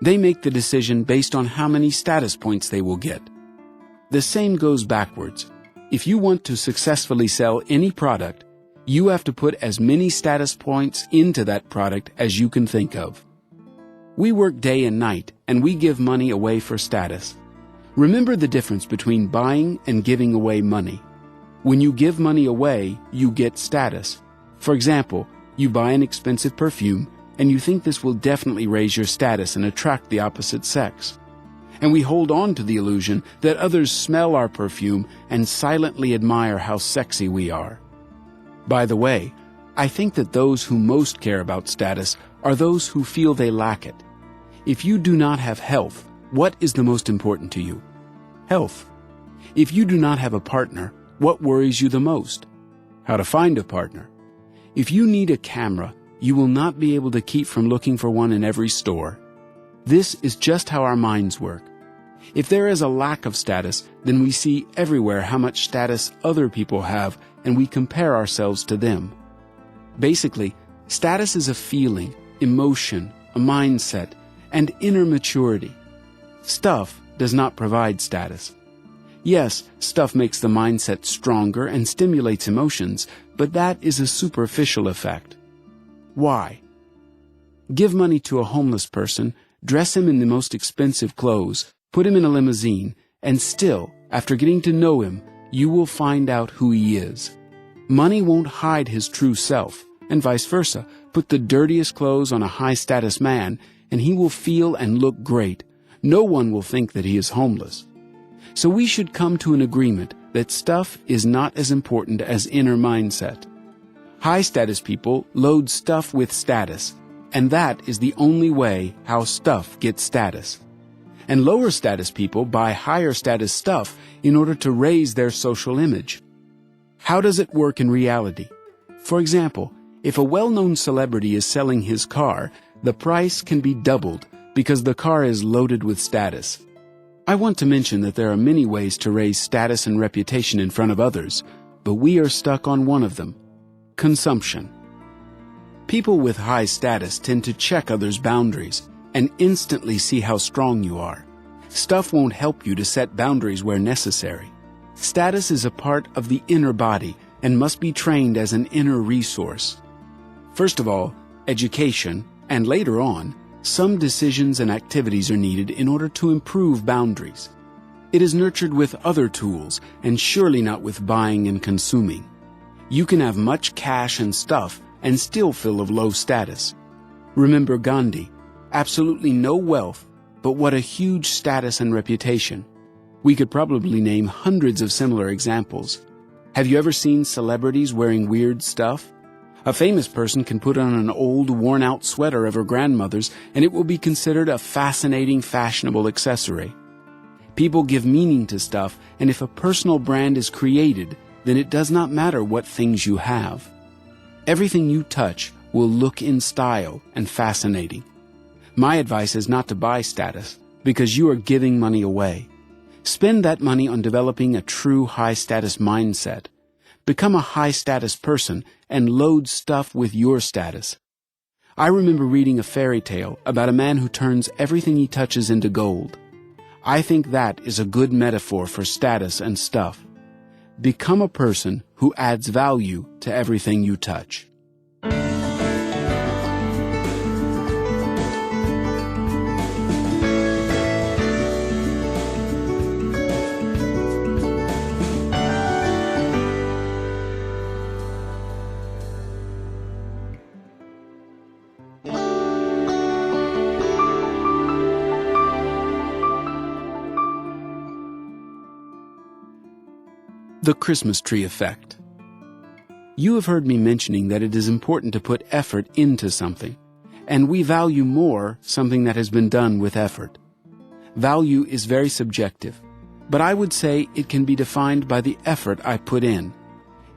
They make the decision based on how many status points they will get. The same goes backwards. If you want to successfully sell any product, you have to put as many status points into that product as you can think of. We work day and night, and we give money away for status. Remember the difference between buying and giving away money. When you give money away, you get status. For example, you buy an expensive perfume, and you think this will definitely raise your status and attract the opposite sex. And we hold on to the illusion that others smell our perfume and silently admire how sexy we are. By the way, I think that those who most care about status are those who feel they lack it. If you do not have health, what is the most important to you? Health. If you do not have a partner, what worries you the most? How to find a partner. If you need a camera, you will not be able to keep from looking for one in every store. This is just how our minds work. If there is a lack of status, then we see everywhere how much status other people have, and we compare ourselves to them. Basically, status is a feeling, emotion, a mindset, and inner maturity. Stuff does not provide status. Yes, stuff makes the mindset stronger and stimulates emotions, but that is a superficial effect. Why? Give money to a homeless person, dress him in the most expensive clothes, put him in a limousine, and still, after getting to know him, you will find out who he is. Money won't hide his true self, and vice versa. Put the dirtiest clothes on a high-status man, and he will feel and look great. No one will think that he is homeless. So we should come to an agreement that stuff is not as important as inner mindset. High-status people load stuff with status, and that is the only way how stuff gets status. And lower-status people buy higher-status stuff in order to raise their social image. How does it work in reality? For example, if a well-known celebrity is selling his car, the price can be doubled because the car is loaded with status. I want to mention that there are many ways to raise status and reputation in front of others, but we are stuck on one of them: consumption. People with high status tend to check others' boundaries and instantly see how strong you are. Stuff won't help you to set boundaries where necessary. Status is a part of the inner body and must be trained as an inner resource. First of all, education, and later on, some decisions and activities are needed in order to improve boundaries. It is nurtured with other tools, and surely not with buying and consuming. You can have much cash and stuff and still feel of low status. Remember Gandhi, absolutely no wealth, but what a huge status and reputation. We could probably name hundreds of similar examples. Have you ever seen celebrities wearing weird stuff? A famous person can put on an old, worn-out sweater of her grandmother's, and it will be considered a fascinating, fashionable accessory. People give meaning to stuff, and if a personal brand is created, then it does not matter what things you have. Everything you touch will look in style and fascinating. My advice is not to buy status, because you are giving money away. Spend that money on developing a true high-status mindset. Become a high-status person and load stuff with your status. I remember reading a fairy tale about a man who turns everything he touches into gold. I think that is a good metaphor for status and stuff. Become a person who adds value to everything you touch. The Christmas tree effect. You have heard me mentioning that it is important to put effort into something, and we value more something that has been done with effort. Value is very subjective, but I would say it can be defined by the effort I put in.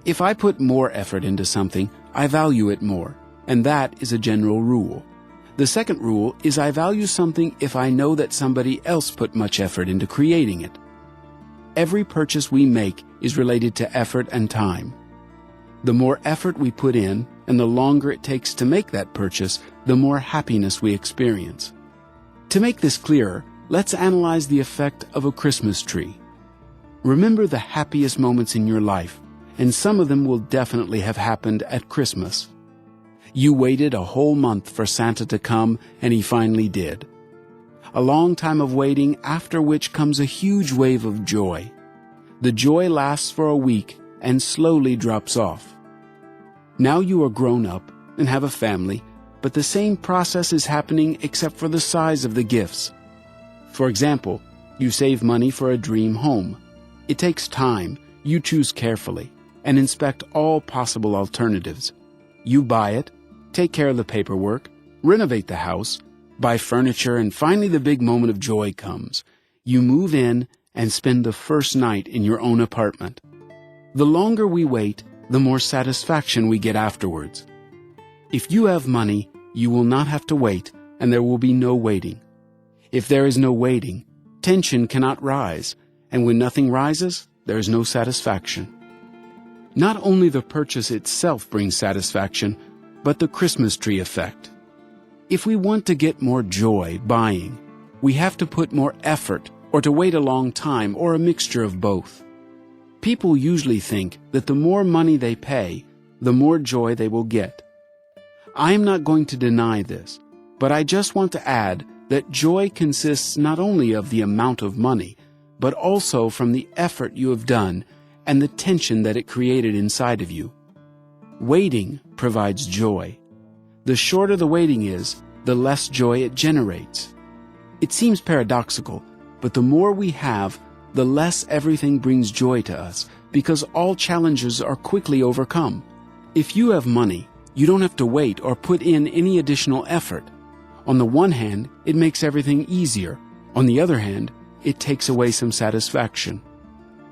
If I put more effort into something, I value it more, and that is a general rule. The second rule is I value something if I know that somebody else put much effort into creating it. Every purchase we make is related to effort and time. The more effort we put in, and the longer it takes to make that purchase, the more happiness we experience. To make this clearer, let's analyze the effect of a Christmas tree. Remember the happiest moments in your life, and some of them will definitely have happened at Christmas. You waited a whole month for Santa to come, and he finally did. A long time of waiting, after which comes a huge wave of joy. The joy lasts for a week and slowly drops off. Now you are grown up and have a family, but the same process is happening except for the size of the gifts. For example, you save money for a dream home. It takes time, you choose carefully, and inspect all possible alternatives. You buy it, take care of the paperwork, renovate the house, buy furniture, and finally the big moment of joy comes. You move in and spend the first night in your own apartment. The longer we wait, the more satisfaction we get afterwards. If you have money, you will not have to wait, and there will be no waiting. If there is no waiting, tension cannot rise, and when nothing rises, there is no satisfaction. Not only the purchase itself brings satisfaction, but the Christmas tree effect. If we want to get more joy buying, we have to put more effort or to wait a long time or a mixture of both. People usually think that the more money they pay, the more joy they will get. I am not going to deny this, but I just want to add that joy consists not only of the amount of money, but also from the effort you have done and the tension that it created inside of you. Waiting provides joy. The shorter the waiting is, the less joy it generates. It seems paradoxical, but the more we have, the less everything brings joy to us, because all challenges are quickly overcome. If you have money, you don't have to wait or put in any additional effort. On the one hand, it makes everything easier. On the other hand, it takes away some satisfaction.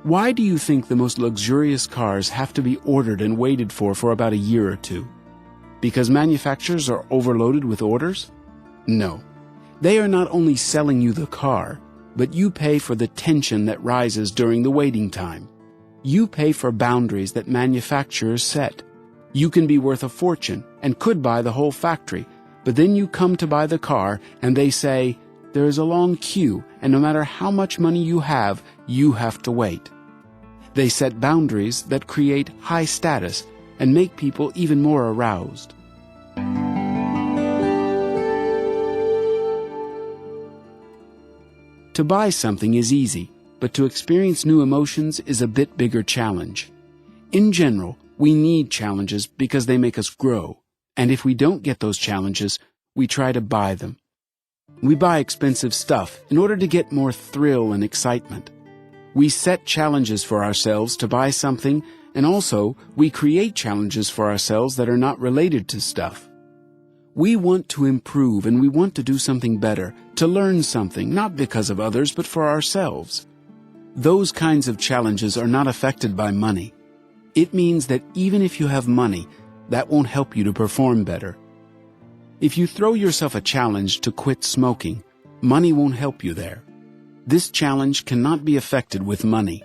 Why do you think the most luxurious cars have to be ordered and waited for about a year or two? Because manufacturers are overloaded with orders? No. They are not only selling you the car, but you pay for the tension that rises during the waiting time. You pay for boundaries that manufacturers set. You can be worth a fortune and could buy the whole factory, but then you come to buy the car and they say, there is a long queue, and no matter how much money you have to wait. They set boundaries that create high status and make people even more aroused. To buy something is easy, but to experience new emotions is a bit bigger challenge. In general, we need challenges because they make us grow, and if we don't get those challenges, we try to buy them. We buy expensive stuff in order to get more thrill and excitement. We set challenges for ourselves to buy something, and also we create challenges for ourselves that are not related to stuff. We want to improve and we want to do something better, to learn something, not because of others, but for ourselves. Those kinds of challenges are not affected by money. It means that even if you have money, that won't help you to perform better. If you throw yourself a challenge to quit smoking, money won't help you there. This challenge cannot be affected with money.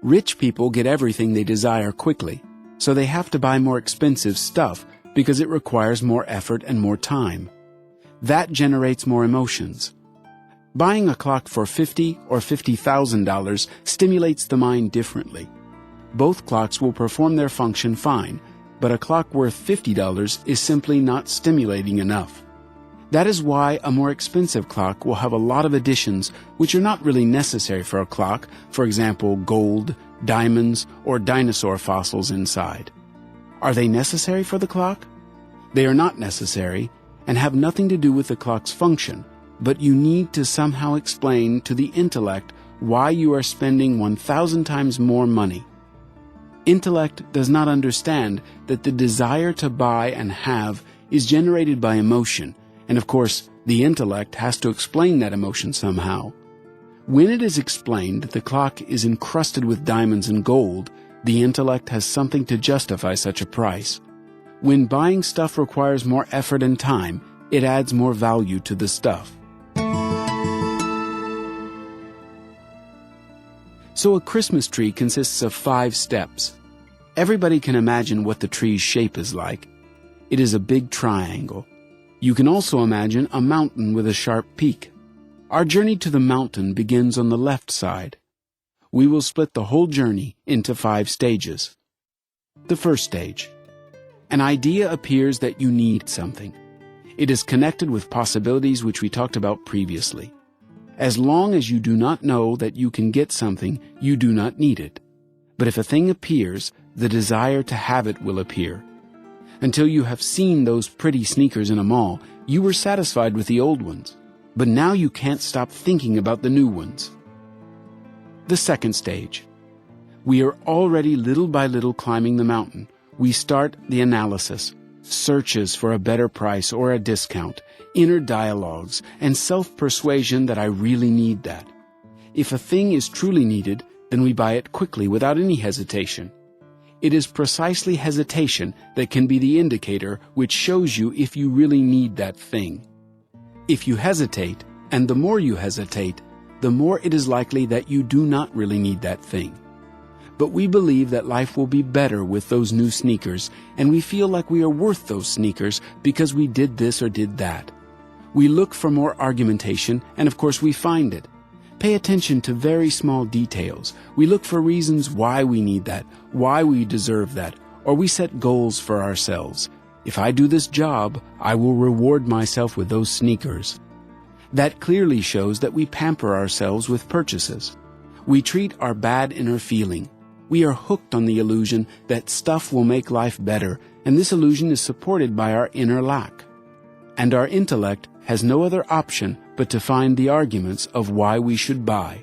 Rich people get everything they desire quickly, so they have to buy more expensive stuff because it requires more effort and more time. That generates more emotions. Buying a clock for $50,000 or $50,000 stimulates the mind differently. Both clocks will perform their function fine, but a clock worth $50 is simply not stimulating enough. That is why a more expensive clock will have a lot of additions which are not really necessary for a clock, for example, gold, diamonds, or dinosaur fossils inside. Are they necessary for the clock? They are not necessary and have nothing to do with the clock's function, but you need to somehow explain to the intellect why you are spending 1,000 times more money. Intellect does not understand that the desire to buy and have is generated by emotion, and of course, the intellect has to explain that emotion somehow. When it is explained that the clock is encrusted with diamonds and gold, the intellect has something to justify such a price. When buying stuff requires more effort and time, it adds more value to the stuff. So a Christmas tree consists of 5 steps. Everybody can imagine what the tree's shape is like. It is a big triangle. You can also imagine a mountain with a sharp peak. Our journey to the mountain begins on the left side. We will split the whole journey into 5 stages. The first stage. An idea appears that you need something. It is connected with possibilities which we talked about previously. As long as you do not know that you can get something, you do not need it. But if a thing appears, the desire to have it will appear. Until you have seen those pretty sneakers in a mall, you were satisfied with the old ones. But now you can't stop thinking about the new ones. The second stage. We are already little by little climbing the mountain. We start the analysis, searches for a better price or a discount, inner dialogues, and self-persuasion that I really need that. If a thing is truly needed, then we buy it quickly without any hesitation. It is precisely hesitation that can be the indicator which shows you if you really need that thing. If you hesitate, and the more you hesitate, the more it is likely that you do not really need that thing. But we believe that life will be better with those new sneakers, and we feel like we are worth those sneakers because we did this or did that. We look for more argumentation, and of course we find it. Pay attention to very small details. We look for reasons why we need that, why we deserve that, or we set goals for ourselves. If I do this job, I will reward myself with those sneakers. That clearly shows that we pamper ourselves with purchases. We treat our bad inner feeling. We are hooked on the illusion that stuff will make life better, and this illusion is supported by our inner lack. And our intellect has no other option but to find the arguments of why we should buy.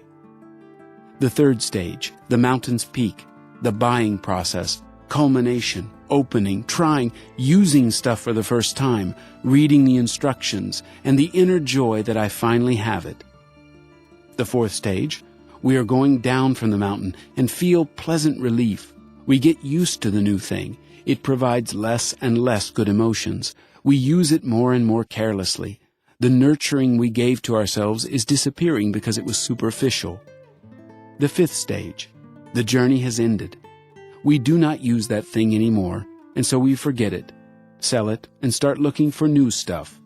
The third stage, the mountain's peak, the buying process, culmination, opening, trying, using stuff for the first time, reading the instructions, and the inner joy that I finally have it. The fourth stage, we are going down from the mountain and feel pleasant relief. We get used to the new thing. It provides less and less good emotions. We use it more and more carelessly. The nurturing we gave to ourselves is disappearing because it was superficial. The fifth stage, the journey has ended. We do not use that thing anymore, and so we forget it, sell it, and start looking for new stuff.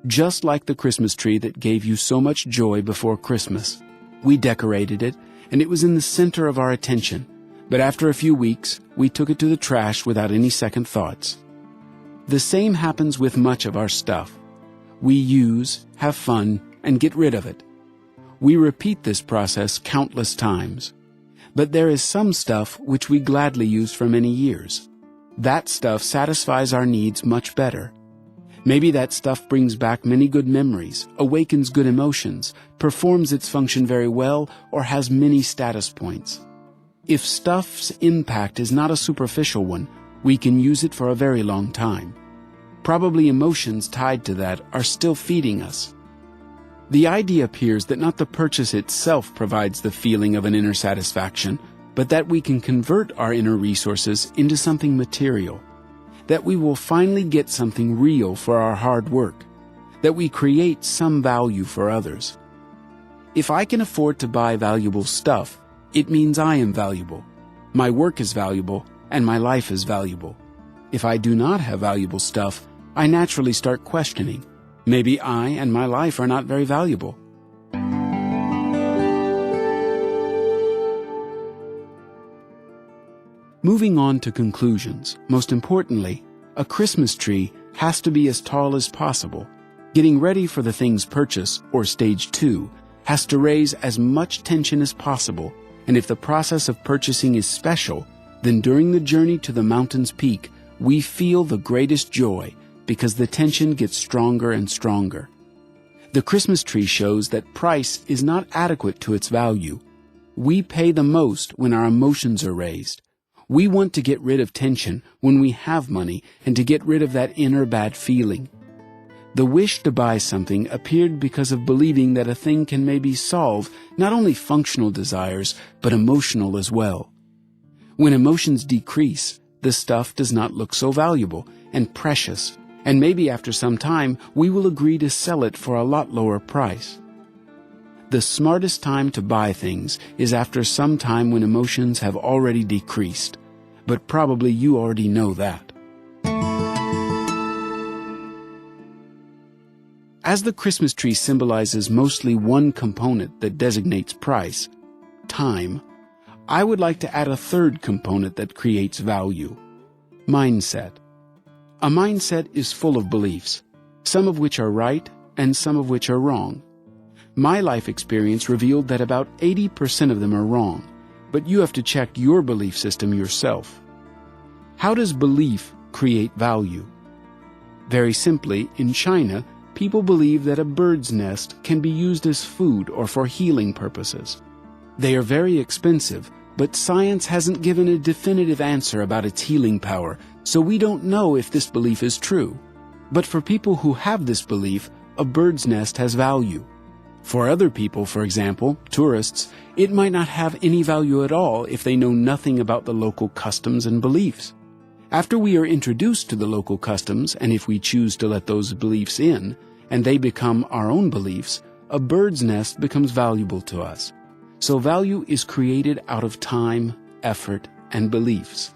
Just like the Christmas tree that gave you so much joy before Christmas. We decorated it, and it was in the center of our attention, but after a few weeks, we took it to the trash without any second thoughts. The same happens with much of our stuff. We use, have fun, and get rid of it. We repeat this process countless times. But there is some stuff which we gladly use for many years. That stuff satisfies our needs much better. Maybe that stuff brings back many good memories, awakens good emotions, performs its function very well, or has many status points. If stuff's impact is not a superficial one, we can use it for a very long time. Probably emotions tied to that are still feeding us. The idea appears that not the purchase itself provides the feeling of an inner satisfaction, but that we can convert our inner resources into something material, that we will finally get something real for our hard work, that we create some value for others. If I can afford to buy valuable stuff, it means I am valuable. My work is valuable, and my life is valuable. If I do not have valuable stuff, I naturally start questioning. Maybe I and my life are not very valuable. Moving on to conclusions, most importantly, a Christmas tree has to be as tall as possible. Getting ready for the thing's purchase, or stage 2, has to raise as much tension as possible, and if the process of purchasing is special, then during the journey to the mountain's peak, we feel the greatest joy because the tension gets stronger and stronger. The Christmas tree shows that price is not adequate to its value. We pay the most when our emotions are raised. We want to get rid of tension when we have money and to get rid of that inner bad feeling. The wish to buy something appeared because of believing that a thing can maybe solve not only functional desires, but emotional as well. When emotions decrease, the stuff does not look so valuable and precious, and maybe after some time we will agree to sell it for a lot lower price. The smartest time to buy things is after some time when emotions have already decreased, but probably you already know that. As the Christmas tree symbolizes mostly one component that designates price, time, I would like to add a third component that creates value: mindset. A mindset is full of beliefs, some of which are right and some of which are wrong. My life experience revealed that about 80% of them are wrong, but you have to check your belief system yourself. How does belief create value? Very simply, in China, people believe that a bird's nest can be used as food or for healing purposes. They are very expensive, but science hasn't given a definitive answer about its healing power, so we don't know if this belief is true. But for people who have this belief, a bird's nest has value. For other people, for example, tourists, it might not have any value at all if they know nothing about the local customs and beliefs. After we are introduced to the local customs, and if we choose to let those beliefs in, and they become our own beliefs, a bird's nest becomes valuable to us. So value is created out of time, effort, and beliefs.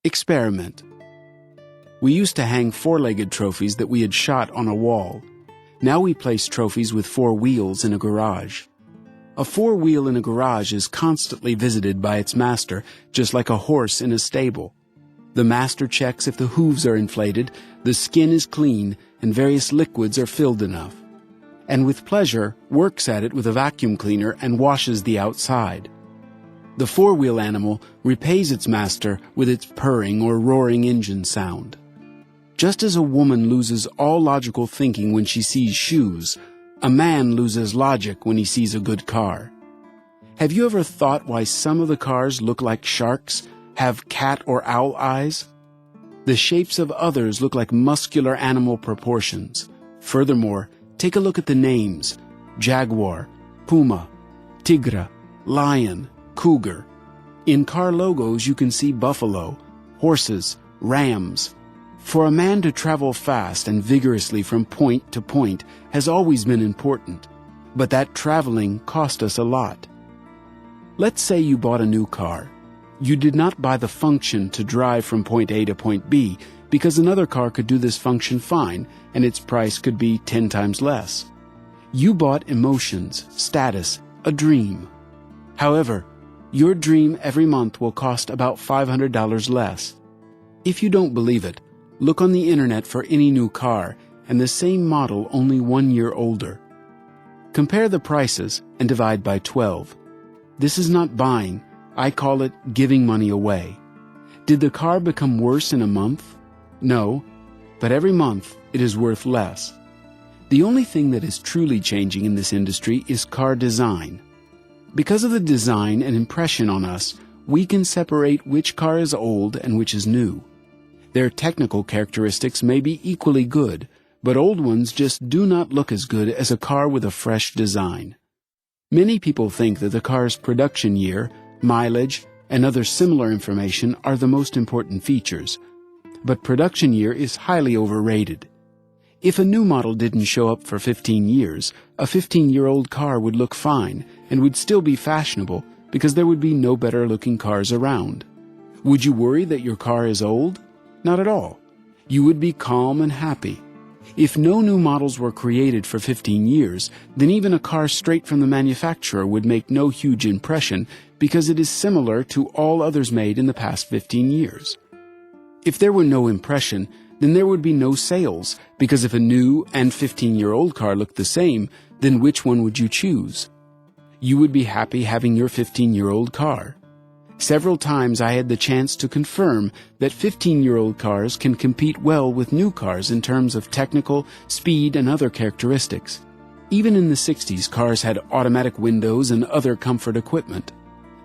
Experiment. We used to hang four-legged trophies that we had shot on a wall. Now we place trophies with 4 wheels in a garage. A 4-wheel in a garage is constantly visited by its master, just like a horse in a stable. The master checks if the hooves are inflated, the skin is clean, and various liquids are filled enough. And with pleasure, works at it with a vacuum cleaner and washes the outside. The 4-wheel animal repays its master with its purring or roaring engine sound. Just as a woman loses all logical thinking when she sees shoes, a man loses logic when he sees a good car. Have you ever thought why some of the cars look like sharks, have cat or owl eyes? The shapes of others look like muscular animal proportions. Furthermore, take a look at the names: Jaguar, Puma, Tigra, Lion, Cougar. In car logos you can see buffalo, horses, rams. For a man to travel fast and vigorously from point to point has always been important, but that traveling cost us a lot. Let's say you bought a new car. You did not buy the function to drive from point A to point B because another car could do this function fine and its price could be 10 times less. You bought emotions, status, a dream. However, your dream every month will cost about $500 less. If you don't believe it, look on the internet for any new car and the same model only 1 year older. Compare the prices and divide by 12. This is not buying, I call it giving money away. Did the car become worse in a month? No, but every month it is worth less. The only thing that is truly changing in this industry is car design. Because of the design and impression on us, we can separate which car is old and which is new. Their technical characteristics may be equally good, but old ones just do not look as good as a car with a fresh design. Many people think that the car's production year, mileage, and other similar information are the most important features. But production year is highly overrated. If a new model didn't show up for 15 years, a 15-year-old car would look fine and would still be fashionable because there would be no better-looking cars around. Would you worry that your car is old? Not at all. You would be calm and happy. If no new models were created for 15 years, then even a car straight from the manufacturer would make no huge impression because it is similar to all others made in the past 15 years. If there were no impression, then there would be no sales, because if a new and 15-year-old car looked the same, then which one would you choose? You would be happy having your 15-year-old car. Several times I had the chance to confirm that 15-year-old cars can compete well with new cars in terms of technical, speed, and other characteristics. Even in the 60s, cars had automatic windows and other comfort equipment.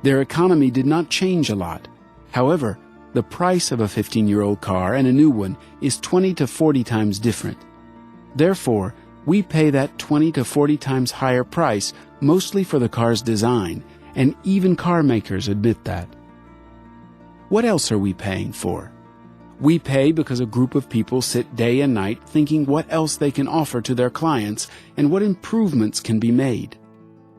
Their economy did not change a lot. However, the price of a 15-year-old car and a new one is 20 to 40 times different. Therefore, we pay that 20 to 40 times higher price mostly for the car's design, and even car makers admit that. What else are we paying for? We pay because a group of people sit day and night thinking what else they can offer to their clients and what improvements can be made.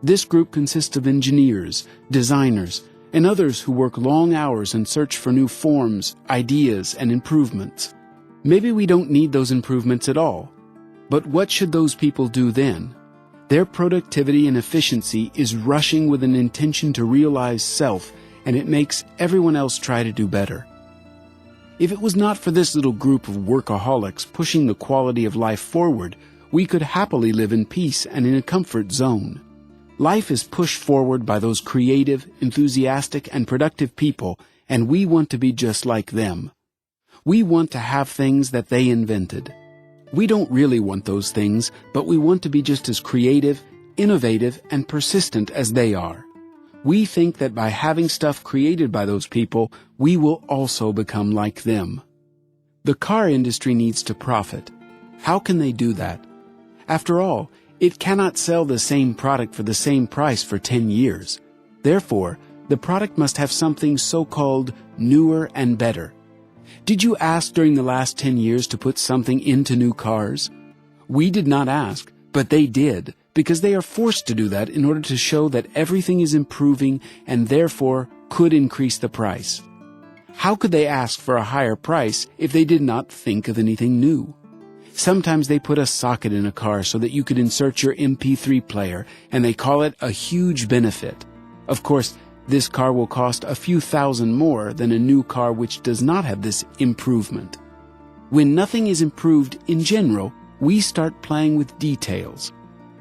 This group consists of engineers, designers, and others who work long hours and search for new forms, ideas, and improvements. Maybe we don't need those improvements at all. But what should those people do then? Their productivity and efficiency is rushing with an intention to realize self, and it makes everyone else try to do better. If it was not for this little group of workaholics pushing the quality of life forward, we could happily live in peace and in a comfort zone. Life is pushed forward by those creative, enthusiastic, and productive people, and we want to be just like them. We want to have things that they invented. We don't really want those things, but we want to be just as creative, innovative, and persistent as they are. We think that by having stuff created by those people, we will also become like them. The car industry needs to profit. How can they do that? After all, it cannot sell the same product for the same price for 10 years. Therefore, the product must have something so-called newer and better. Did you ask during the last 10 years to put something into new cars? We did not ask, but they did, because they are forced to do that in order to show that everything is improving and therefore could increase the price. How could they ask for a higher price if they did not think of anything new? Sometimes they put a socket in a car so that you could insert your MP3 player, and they call it a huge benefit. Of course, this car will cost a few thousand more than a new car which does not have this improvement. When nothing is improved in general, we start playing with details.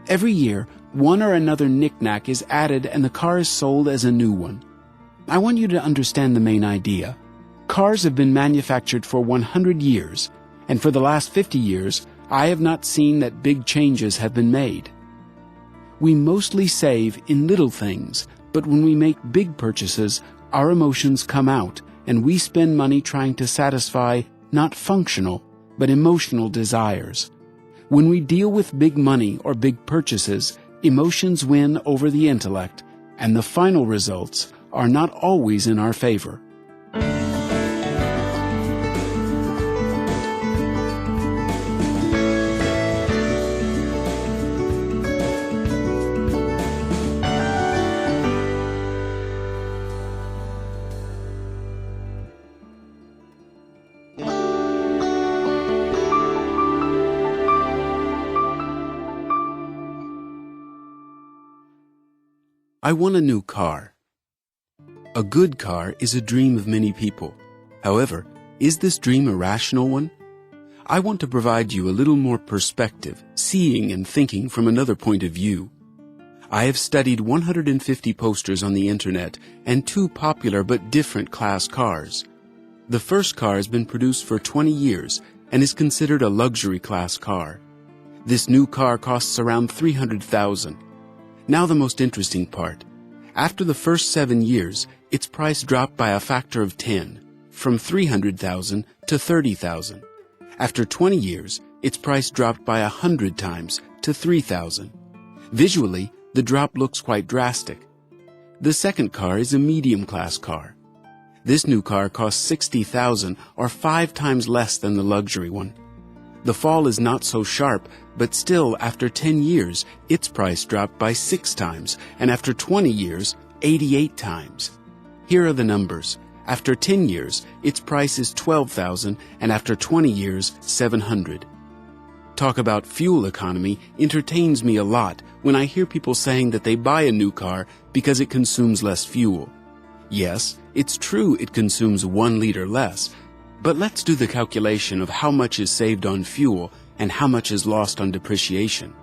Every year, one or another knick-knack is added and the car is sold as a new one. I want you to understand the main idea. Cars have been manufactured for 100 years, and for the last 50 years, I have not seen that big changes have been made. We mostly save in little things, but when we make big purchases, our emotions come out, and we spend money trying to satisfy not functional, but emotional desires. When we deal with big money or big purchases, emotions win over the intellect, and the final results are not always in our favor. I want a new car. A good car is a dream of many people. However, is this dream a rational one? I want to provide you a little more perspective, seeing and thinking from another point of view. I have studied 150 posters on the internet and 2 popular but different class cars. The first car has been produced for 20 years and is considered a luxury class car. This new car costs around $300,000. Now the most interesting part. After the first 7 years, its price dropped by a factor of 10, from $300,000 to $30,000. After 20 years, its price dropped by 100 times to $3,000. Visually, the drop looks quite drastic. The second car is a medium-class car. This new car costs $60,000, or 5 times less than the luxury one. The fall is not so sharp, but still, after 10 years, its price dropped by 6 times, and after 20 years, 88 times. Here are the numbers. After 10 years, its price is $12,000, and after 20 years, $700. Talk about fuel economy entertains me a lot when I hear people saying that they buy a new car because it consumes less fuel. Yes, it's true it consumes 1 liter less, but let's do the calculation of how much is saved on fuel and how much is lost on depreciation.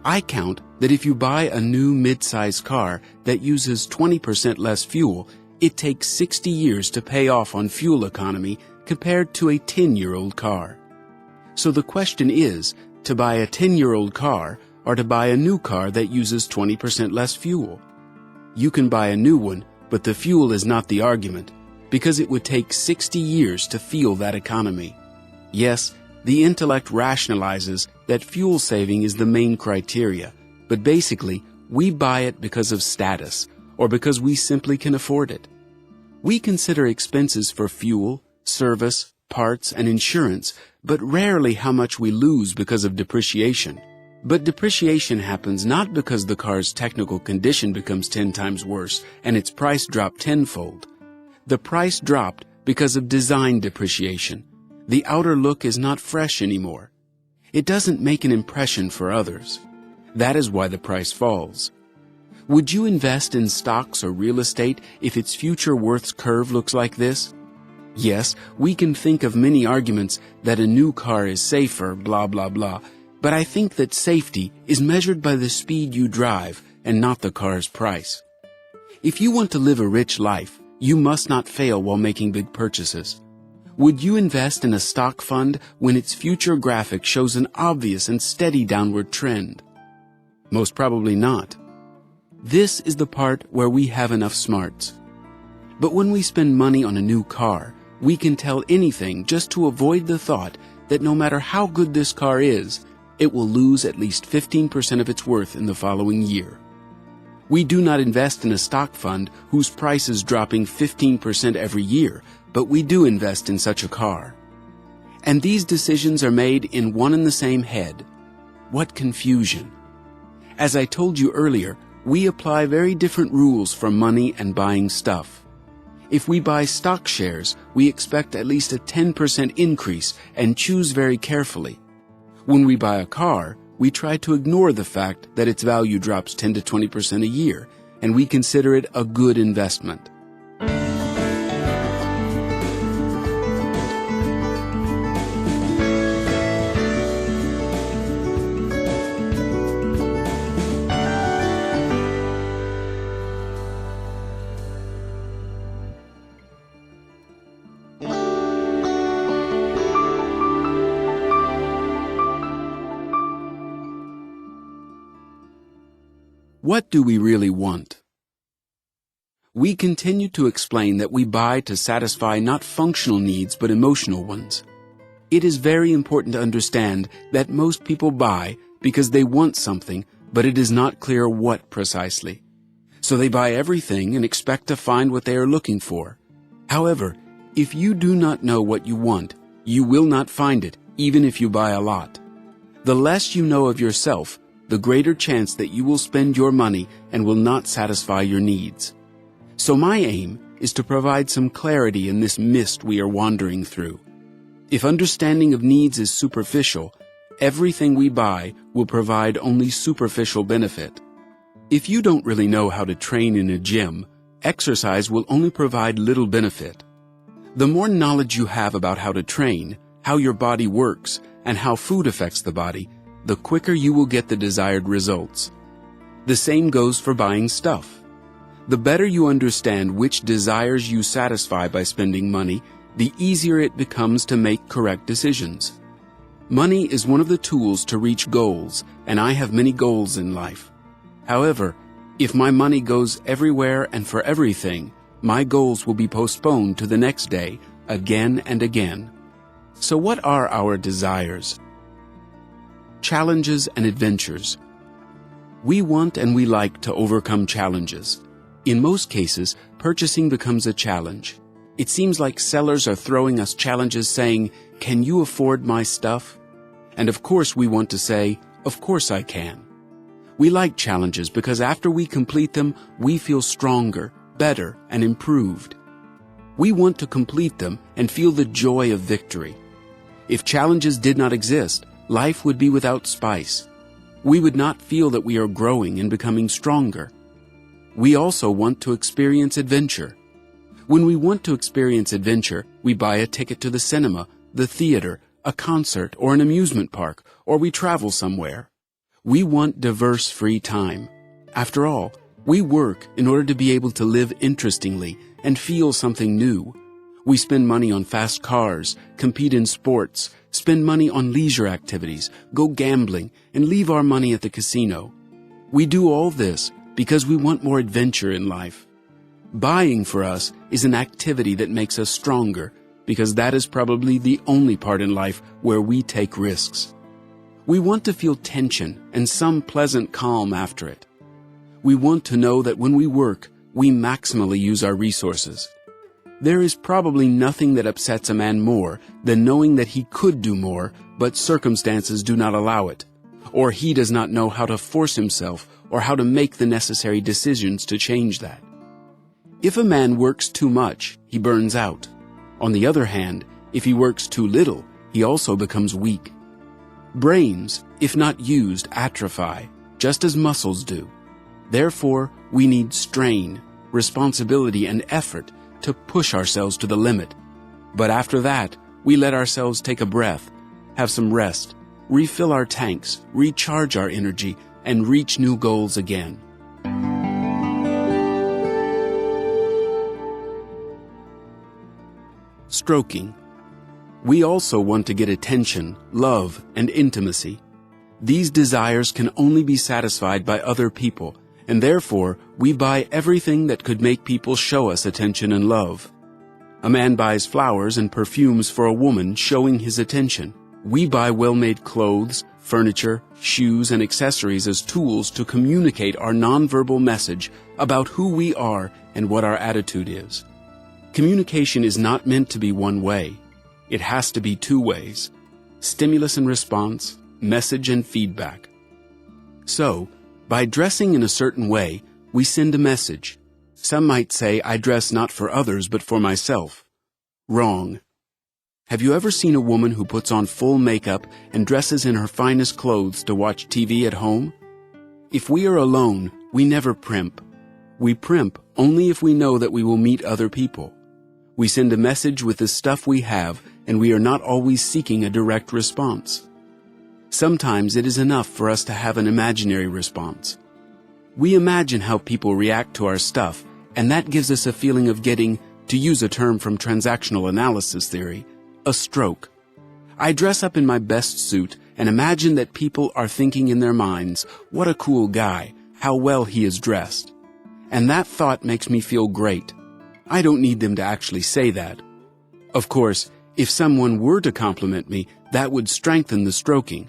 I count that if you buy a new mid-size car that uses 20% less fuel, it takes 60 years to pay off on fuel economy compared to a 10-year-old car. So the question is, to buy a 10-year-old car or to buy a new car that uses 20% less fuel? You can buy a new one, but the fuel is not the argument, because it would take 60 years to feel that economy. Yes, the intellect rationalizes that fuel saving is the main criteria, but basically, we buy it because of status, or because we simply can afford it. We consider expenses for fuel, service, parts, and insurance, but rarely how much we lose because of depreciation. But depreciation happens not because the car's technical condition becomes 10 times worse and its price dropped tenfold. The price dropped because of design depreciation. The outer look is not fresh anymore. It doesn't make an impression for others. That is why the price falls. Would you invest in stocks or real estate if its future worth curve looks like this? Yes, we can think of many arguments that a new car is safer, blah, blah, blah, but I think that safety is measured by the speed you drive and not the car's price. If you want to live a rich life, you must not fail while making big purchases. Would you invest in a stock fund when its future graphic shows an obvious and steady downward trend? Most probably not. This is the part where we have enough smarts. But when we spend money on a new car, we can tell anything just to avoid the thought that no matter how good this car is, it will lose at least 15% of its worth in the following year. We do not invest in a stock fund whose price is dropping 15% every year, but we do invest in such a car. And these decisions are made in one and the same head. What confusion! As I told you earlier, we apply very different rules for money and buying stuff. If we buy stock shares, we expect at least a 10% increase and choose very carefully. When we buy a car, we try to ignore the fact that its value drops 10 to 20% a year, and we consider it a good investment. What do we really want? We continue to explain that we buy to satisfy not functional needs but emotional ones. It is very important to understand that most people buy because they want something, but it is not clear what precisely. So they buy everything and expect to find what they are looking for. However, if you do not know what you want, you will not find it, even if you buy a lot. The less you know of yourself, the greater chance that you will spend your money and will not satisfy your needs. So my aim is to provide some clarity in this mist we are wandering through. If understanding of needs is superficial, everything we buy will provide only superficial benefit. If you don't really know how to train in a gym, exercise will only provide little benefit. The more knowledge you have about how to train, how your body works, and how food affects the body, the quicker you will get the desired results. The same goes for buying stuff. The better you understand which desires you satisfy by spending money, the easier it becomes to make correct decisions. Money is one of the tools to reach goals, and I have many goals in life. However, If my money goes everywhere and for everything, my goals will be postponed to the next day, again and again. So what are our desires? Challenges and adventures. We want and we like to overcome challenges. In most cases, purchasing becomes a challenge. It seems like sellers are throwing us challenges saying, "Can you afford my stuff?" And of course we want to say, "Of course I can." We like challenges because after we complete them, we feel stronger, better, and improved. We want to complete them and feel the joy of victory. If challenges did not exist, life would be without spice. We would not feel that we are growing and becoming stronger. We also want to experience adventure. When we want to experience adventure, we buy a ticket to the cinema, the theater, a concert, or an amusement park, or we travel somewhere. We want diverse free time. After all, we work in order to be able to live interestingly and feel something new. We spend money on fast cars, compete in sports, spend money on leisure activities, go gambling, and leave our money at the casino. We do all this because we want more adventure in life. Buying for us is an activity that makes us stronger because that is probably the only part in life where we take risks. We want to feel tension and some pleasant calm after it. We want to know that when we work, we maximally use our resources. There is probably nothing that upsets a man more than knowing that he could do more, but circumstances do not allow it, or he does not know how to force himself or how to make the necessary decisions to change that. If a man works too much, he burns out. On the other hand, if he works too little, he also becomes weak. Brains, if not used, atrophy, just as muscles do. Therefore, we need strain, responsibility, and effort to push ourselves to the limit. But after that, we let ourselves take a breath, have some rest, refill our tanks, recharge our energy, and reach new goals again. Stroking. We also want to get attention, love, and intimacy. These desires can only be satisfied by other people, and therefore we buy everything that could make people show us attention and love. A man buys flowers and perfumes for a woman showing his attention. We buy well-made clothes, furniture, shoes, and accessories as tools to communicate our nonverbal message about who we are and what our attitude is. Communication is not meant to be one way. It has to be two ways: stimulus and response, message and feedback. So, by dressing in a certain way, we send a message. Some might say, I dress not for others but for myself. Wrong. Have you ever seen a woman who puts on full makeup and dresses in her finest clothes to watch TV at home? If we are alone, we never primp. We primp only if we know that we will meet other people. We send a message with the stuff we have, and we are not always seeking a direct response. Sometimes it is enough for us to have an imaginary response. We imagine how people react to our stuff, and that gives us a feeling of getting, to use a term from transactional analysis theory, a stroke. I dress up in my best suit and imagine that people are thinking in their minds, what a cool guy, how well he is dressed. And that thought makes me feel great. I don't need them to actually say that. Of course, if someone were to compliment me, that would strengthen the stroking.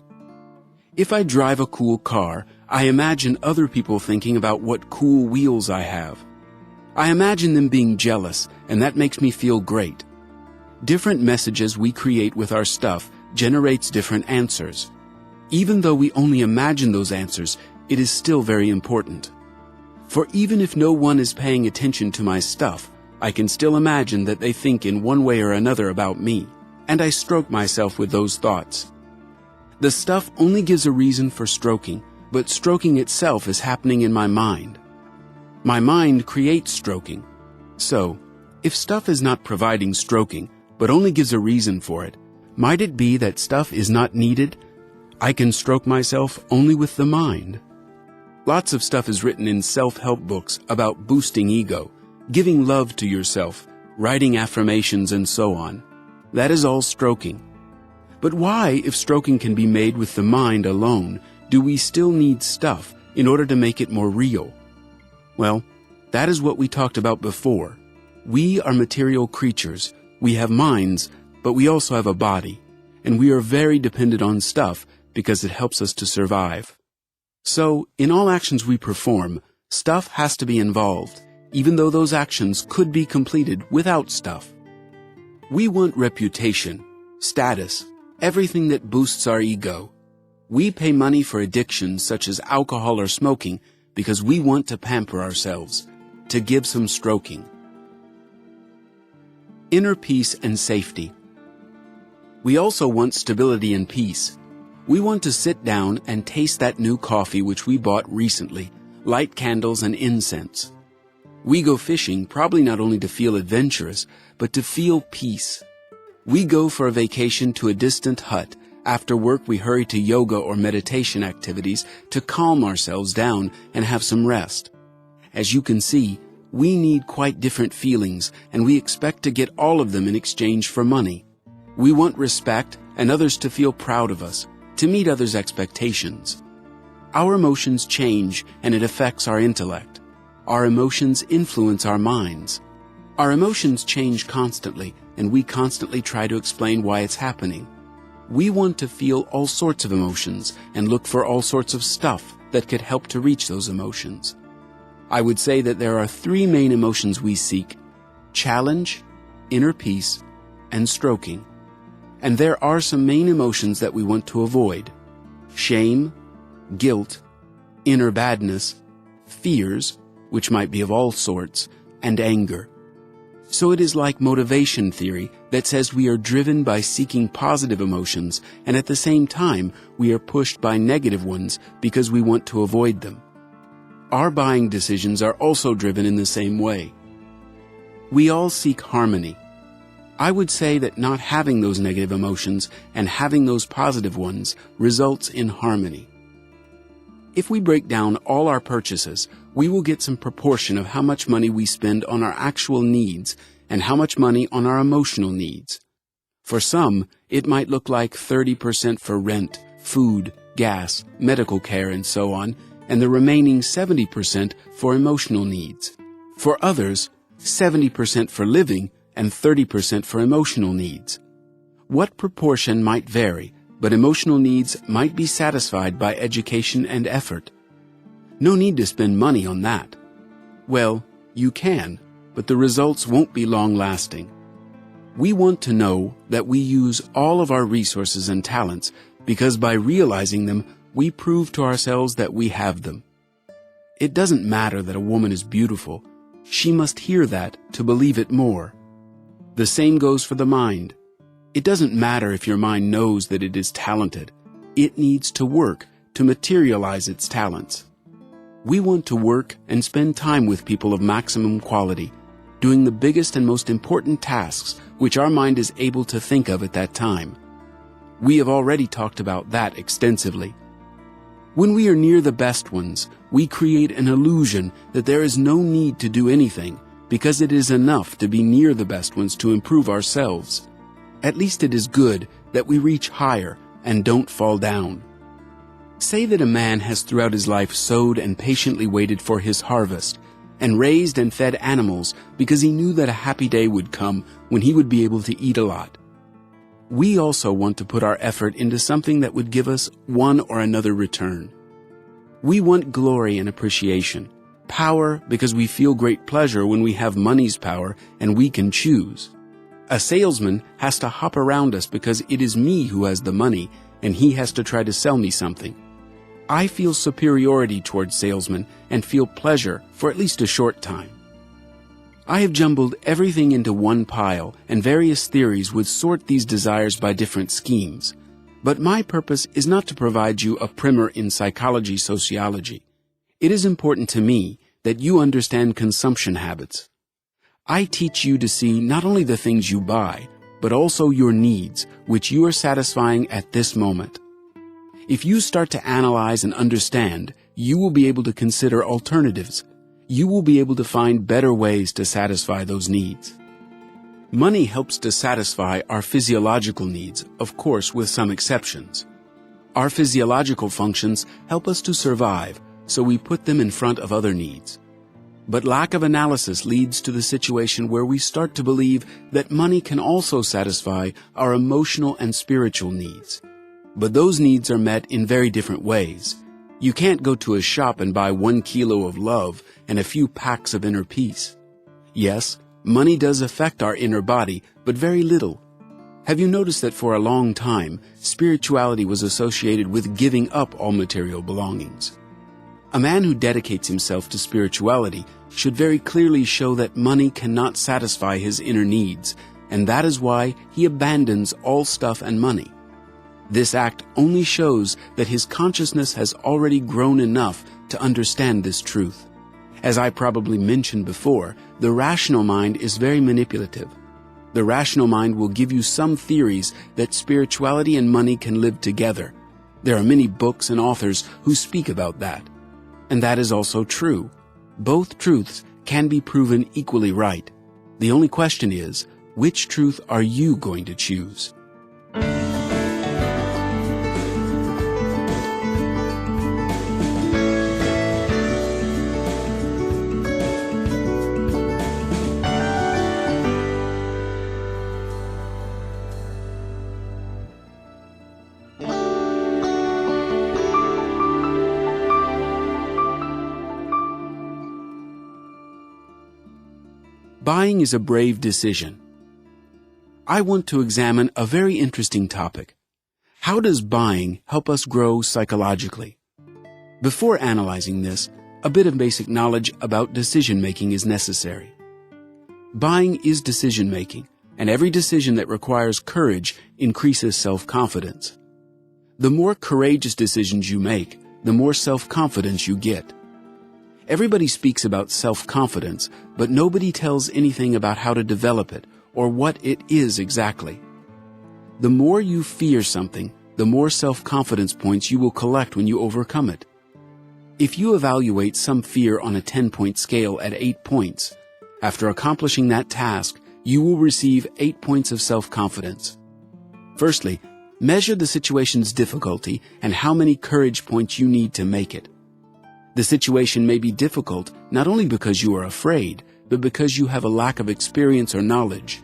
If I drive a cool car, I imagine other people thinking about what cool wheels I have. I imagine them being jealous, and that makes me feel great. Different messages we create with our stuff generates different answers. Even though we only imagine those answers, it is still very important. For even if no one is paying attention to my stuff, I can still imagine that they think in one way or another about me, and I stroke myself with those thoughts. The stuff only gives a reason for stroking, but stroking itself is happening in my mind. My mind creates stroking. So, if stuff is not providing stroking, but only gives a reason for it, might it be that stuff is not needed? I can stroke myself only with the mind. Lots of stuff is written in self-help books about boosting ego, giving love to yourself, writing affirmations, and so on. That is all stroking. But why, if stroking can be made with the mind alone, do we still need stuff in order to make it more real? Well, that is what we talked about before. We are material creatures. We have minds, but we also have a body, and we are very dependent on stuff because it helps us to survive. So, in all actions we perform, stuff has to be involved, even though those actions could be completed without stuff. We want reputation, status, everything that boosts our ego. We pay money for addictions such as alcohol or smoking because we want to pamper ourselves, to give some stroking. Inner peace and safety. We also want stability and peace. We want to sit down and taste that new coffee which we bought recently, light candles and incense. We go fishing probably not only to feel adventurous, but to feel peace. We go for a vacation to a distant hut. After work we hurry to yoga or meditation activities to calm ourselves down and have some rest. As you can see, we need quite different feelings, and we expect to get all of them in exchange for money. We want respect and others to feel proud of us, to meet others' expectations. Our emotions change and it affects our intellect. Our emotions influence our minds. Our emotions change constantly, and we constantly try to explain why it's happening. We want to feel all sorts of emotions and look for all sorts of stuff that could help to reach those emotions. I would say that there are 3 main emotions we seek: challenge, inner peace, and stroking. And there are some main emotions that we want to avoid: shame, guilt, inner badness, fears, which might be of all sorts, and anger. So it is like motivation theory that says we are driven by seeking positive emotions, and at the same time we are pushed by negative ones because we want to avoid them. Our buying decisions are also driven in the same way. We all seek harmony. I would say that not having those negative emotions and having those positive ones results in harmony. If we break down all our purchases, we will get some proportion of how much money we spend on our actual needs and how much money on our emotional needs. For some, it might look like 30% for rent, food, gas, medical care, and so on, and the remaining 70% for emotional needs. For others, 70% for living and 30% for emotional needs. What proportion might vary, but emotional needs might be satisfied by education and effort. No need to spend money on that. Well, you can, but the results won't be long-lasting. We want to know that we use all of our resources and talents because by realizing them, we prove to ourselves that we have them. It doesn't matter that a woman is beautiful. She must hear that to believe it more. The same goes for the mind. It doesn't matter if your mind knows that it is talented. It needs to work to materialize its talents. We want to work and spend time with people of maximum quality, doing the biggest and most important tasks which our mind is able to think of at that time. We have already talked about that extensively. When we are near the best ones, we create an illusion that there is no need to do anything because it is enough to be near the best ones to improve ourselves. At least it is good that we reach higher and don't fall down. Say that a man has throughout his life sowed and patiently waited for his harvest, and raised and fed animals because he knew that a happy day would come when he would be able to eat a lot. We also want to put our effort into something that would give us one or another return. We want glory and appreciation, power because we feel great pleasure when we have money's power and we can choose. A salesman has to hop around us because it is me who has the money and he has to try to sell me something. I feel superiority towards salesmen and feel pleasure for at least a short time. I have jumbled everything into one pile, and various theories would sort these desires by different schemes. But my purpose is not to provide you a primer in psychology-sociology. It is important to me that you understand consumption habits. I teach you to see not only the things you buy, but also your needs, which you are satisfying at this moment. If you start to analyze and understand, you will be able to consider alternatives. You will be able to find better ways to satisfy those needs. Money helps to satisfy our physiological needs, of course with some exceptions. Our physiological functions help us to survive, so we put them in front of other needs. But lack of analysis leads to the situation where we start to believe that money can also satisfy our emotional and spiritual needs. But those needs are met in very different ways. You can't go to a shop and buy 1 kilo of love and a few packs of inner peace. Yes, money does affect our inner body, but very little. Have you noticed that for a long time, spirituality was associated with giving up all material belongings? A man who dedicates himself to spirituality should very clearly show that money cannot satisfy his inner needs, and that is why he abandons all stuff and money. This act only shows that his consciousness has already grown enough to understand this truth. As I probably mentioned before, the rational mind is very manipulative. The rational mind will give you some theories that spirituality and money can live together. There are many books and authors who speak about that. And that is also true. Both truths can be proven equally right. The only question is, which truth are you going to choose? Buying is a brave decision. I want to examine a very interesting topic. How does buying help us grow psychologically? Before analyzing this, a bit of basic knowledge about decision-making is necessary. Buying is decision-making, and every decision that requires courage increases self-confidence. The more courageous decisions you make, the more self-confidence you get. Everybody speaks about self-confidence, but nobody tells anything about how to develop it or what it is exactly. The more you fear something, the more self-confidence points you will collect when you overcome it. If you evaluate some fear on a 10-point scale at 8 points, after accomplishing that task, you will receive 8 points of self-confidence. Firstly, measure the situation's difficulty and how many courage points you need to make it. The situation may be difficult not only because you are afraid, but because you have a lack of experience or knowledge.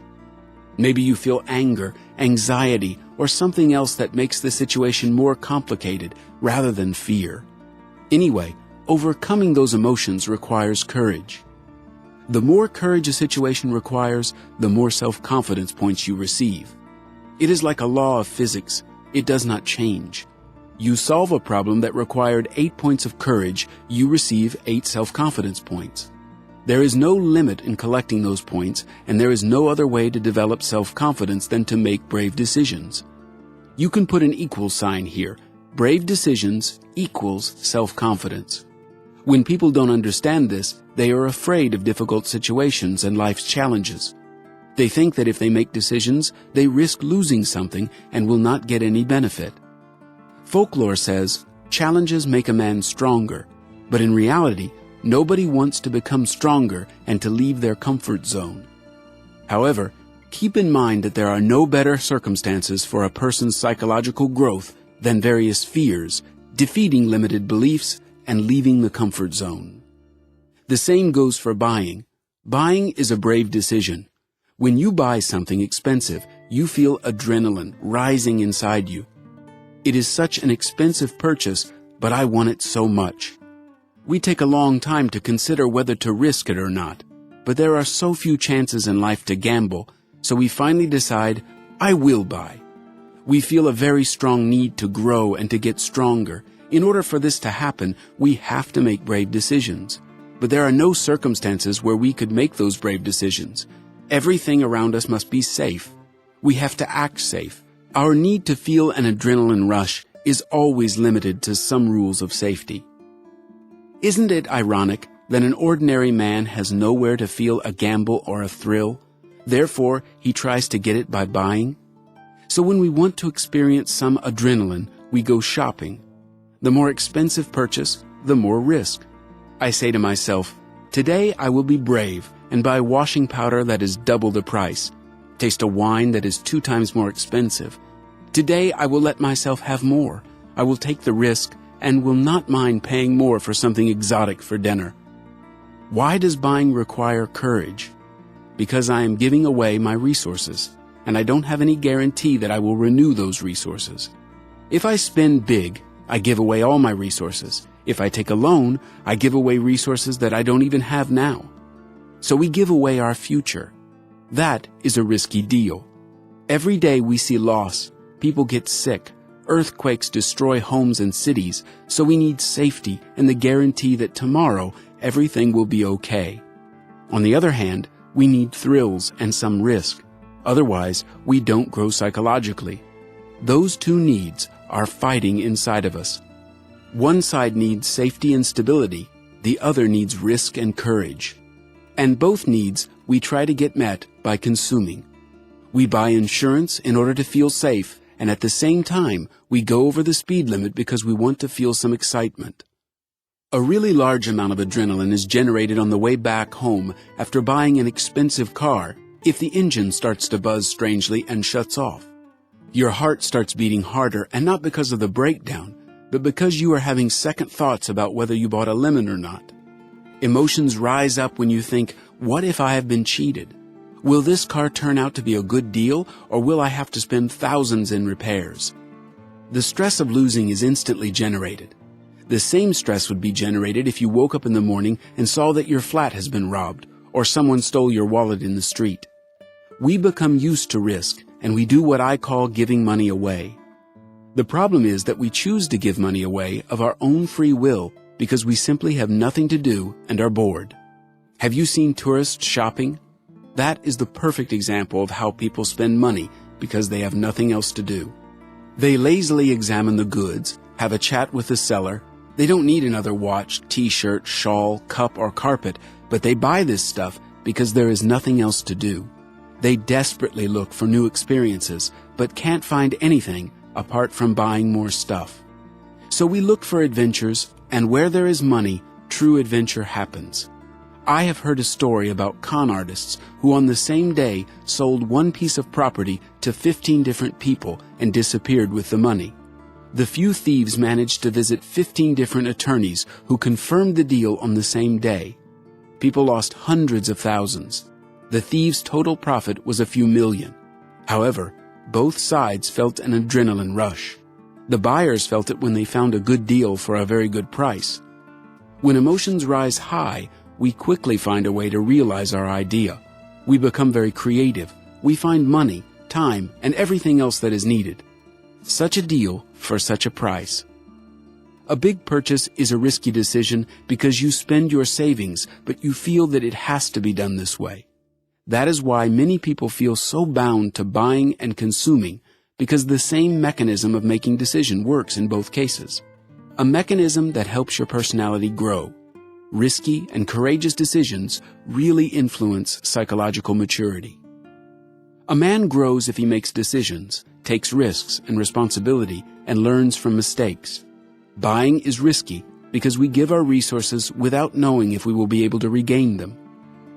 Maybe you feel anger, anxiety, or something else that makes the situation more complicated rather than fear. Anyway, overcoming those emotions requires courage. The more courage a situation requires, the more self-confidence points you receive. It is like a law of physics. It does not change. You solve a problem that required 8 points of courage, you receive 8 self-confidence points. There is no limit in collecting those points, and there is no other way to develop self-confidence than to make brave decisions. You can put an equal sign here. Brave decisions equals self-confidence. When people don't understand this, they are afraid of difficult situations and life's challenges. They think that if they make decisions, they risk losing something and will not get any benefit. Folklore says, challenges make a man stronger, but in reality, nobody wants to become stronger and to leave their comfort zone. However, keep in mind that there are no better circumstances for a person's psychological growth than various fears, defeating limited beliefs, and leaving the comfort zone. The same goes for buying. Buying is a brave decision. When you buy something expensive, you feel adrenaline rising inside you. It is such an expensive purchase, but I want it so much. We take a long time to consider whether to risk it or not, but there are so few chances in life to gamble, so we finally decide, I will buy. We feel a very strong need to grow and to get stronger. In order for this to happen, we have to make brave decisions. But there are no circumstances where we could make those brave decisions. Everything around us must be safe. We have to act safe. Our need to feel an adrenaline rush is always limited to some rules of safety. Isn't it ironic that an ordinary man has nowhere to feel a gamble or a thrill? Therefore, he tries to get it by buying. So when we want to experience some adrenaline, we go shopping. The more expensive purchase, the more risk. I say to myself, today I will be brave and buy washing powder that is double the price. Taste a wine that is 2 times more expensive. Today I will let myself have more. I will take the risk and will not mind paying more for something exotic for dinner. Why does buying require courage? Because I am giving away my resources, and I don't have any guarantee that I will renew those resources. If I spend big, I give away all my resources. If I take a loan, I give away resources that I don't even have now. So we give away our future. That is a risky deal. Every day we see loss. People get sick. Earthquakes destroy homes and cities, so we need safety and the guarantee that tomorrow everything will be okay. On the other hand, we need thrills and some risk. Otherwise, we don't grow psychologically. Those two needs are fighting inside of us. One side needs safety and stability, the other needs risk and courage. And both needs we try to get met by consuming. We buy insurance in order to feel safe, and at the same time, we go over the speed limit because we want to feel some excitement. A really large amount of adrenaline is generated on the way back home after buying an expensive car if the engine starts to buzz strangely and shuts off. Your heart starts beating harder, and not because of the breakdown, but because you are having second thoughts about whether you bought a lemon or not. Emotions rise up when you think, what if I have been cheated? Will this car turn out to be a good deal, or will I have to spend thousands in repairs? The stress of losing is instantly generated. The same stress would be generated if you woke up in the morning and saw that your flat has been robbed, or someone stole your wallet in the street. We become used to risk, and we do what I call giving money away. The problem is that we choose to give money away of our own free will because we simply have nothing to do and are bored. Have you seen tourists shopping? That is the perfect example of how people spend money because they have nothing else to do. They lazily examine the goods, have a chat with the seller. They don't need another watch, t-shirt, shawl, cup, or carpet, but they buy this stuff because there is nothing else to do. They desperately look for new experiences, but can't find anything apart from buying more stuff. So we look for adventures, and where there is money, true adventure happens. I have heard a story about con artists who on the same day sold one piece of property to 15 different people and disappeared with the money. The few thieves managed to visit 15 different attorneys who confirmed the deal on the same day. People lost hundreds of thousands. The thieves' total profit was a few million. However, both sides felt an adrenaline rush. The buyers felt it when they found a good deal for a very good price. When emotions rise high, we quickly find a way to realize our idea. We become very creative. We find money, time, and everything else that is needed. Such a deal for such a price. A big purchase is a risky decision because you spend your savings, but you feel that it has to be done this way. That is why many people feel so bound to buying and consuming, because the same mechanism of making decision works in both cases. A mechanism that helps your personality grow. Risky and courageous decisions really influence psychological maturity. A man grows if he makes decisions, takes risks and responsibility, and learns from mistakes. Buying is risky because we give our resources without knowing if we will be able to regain them.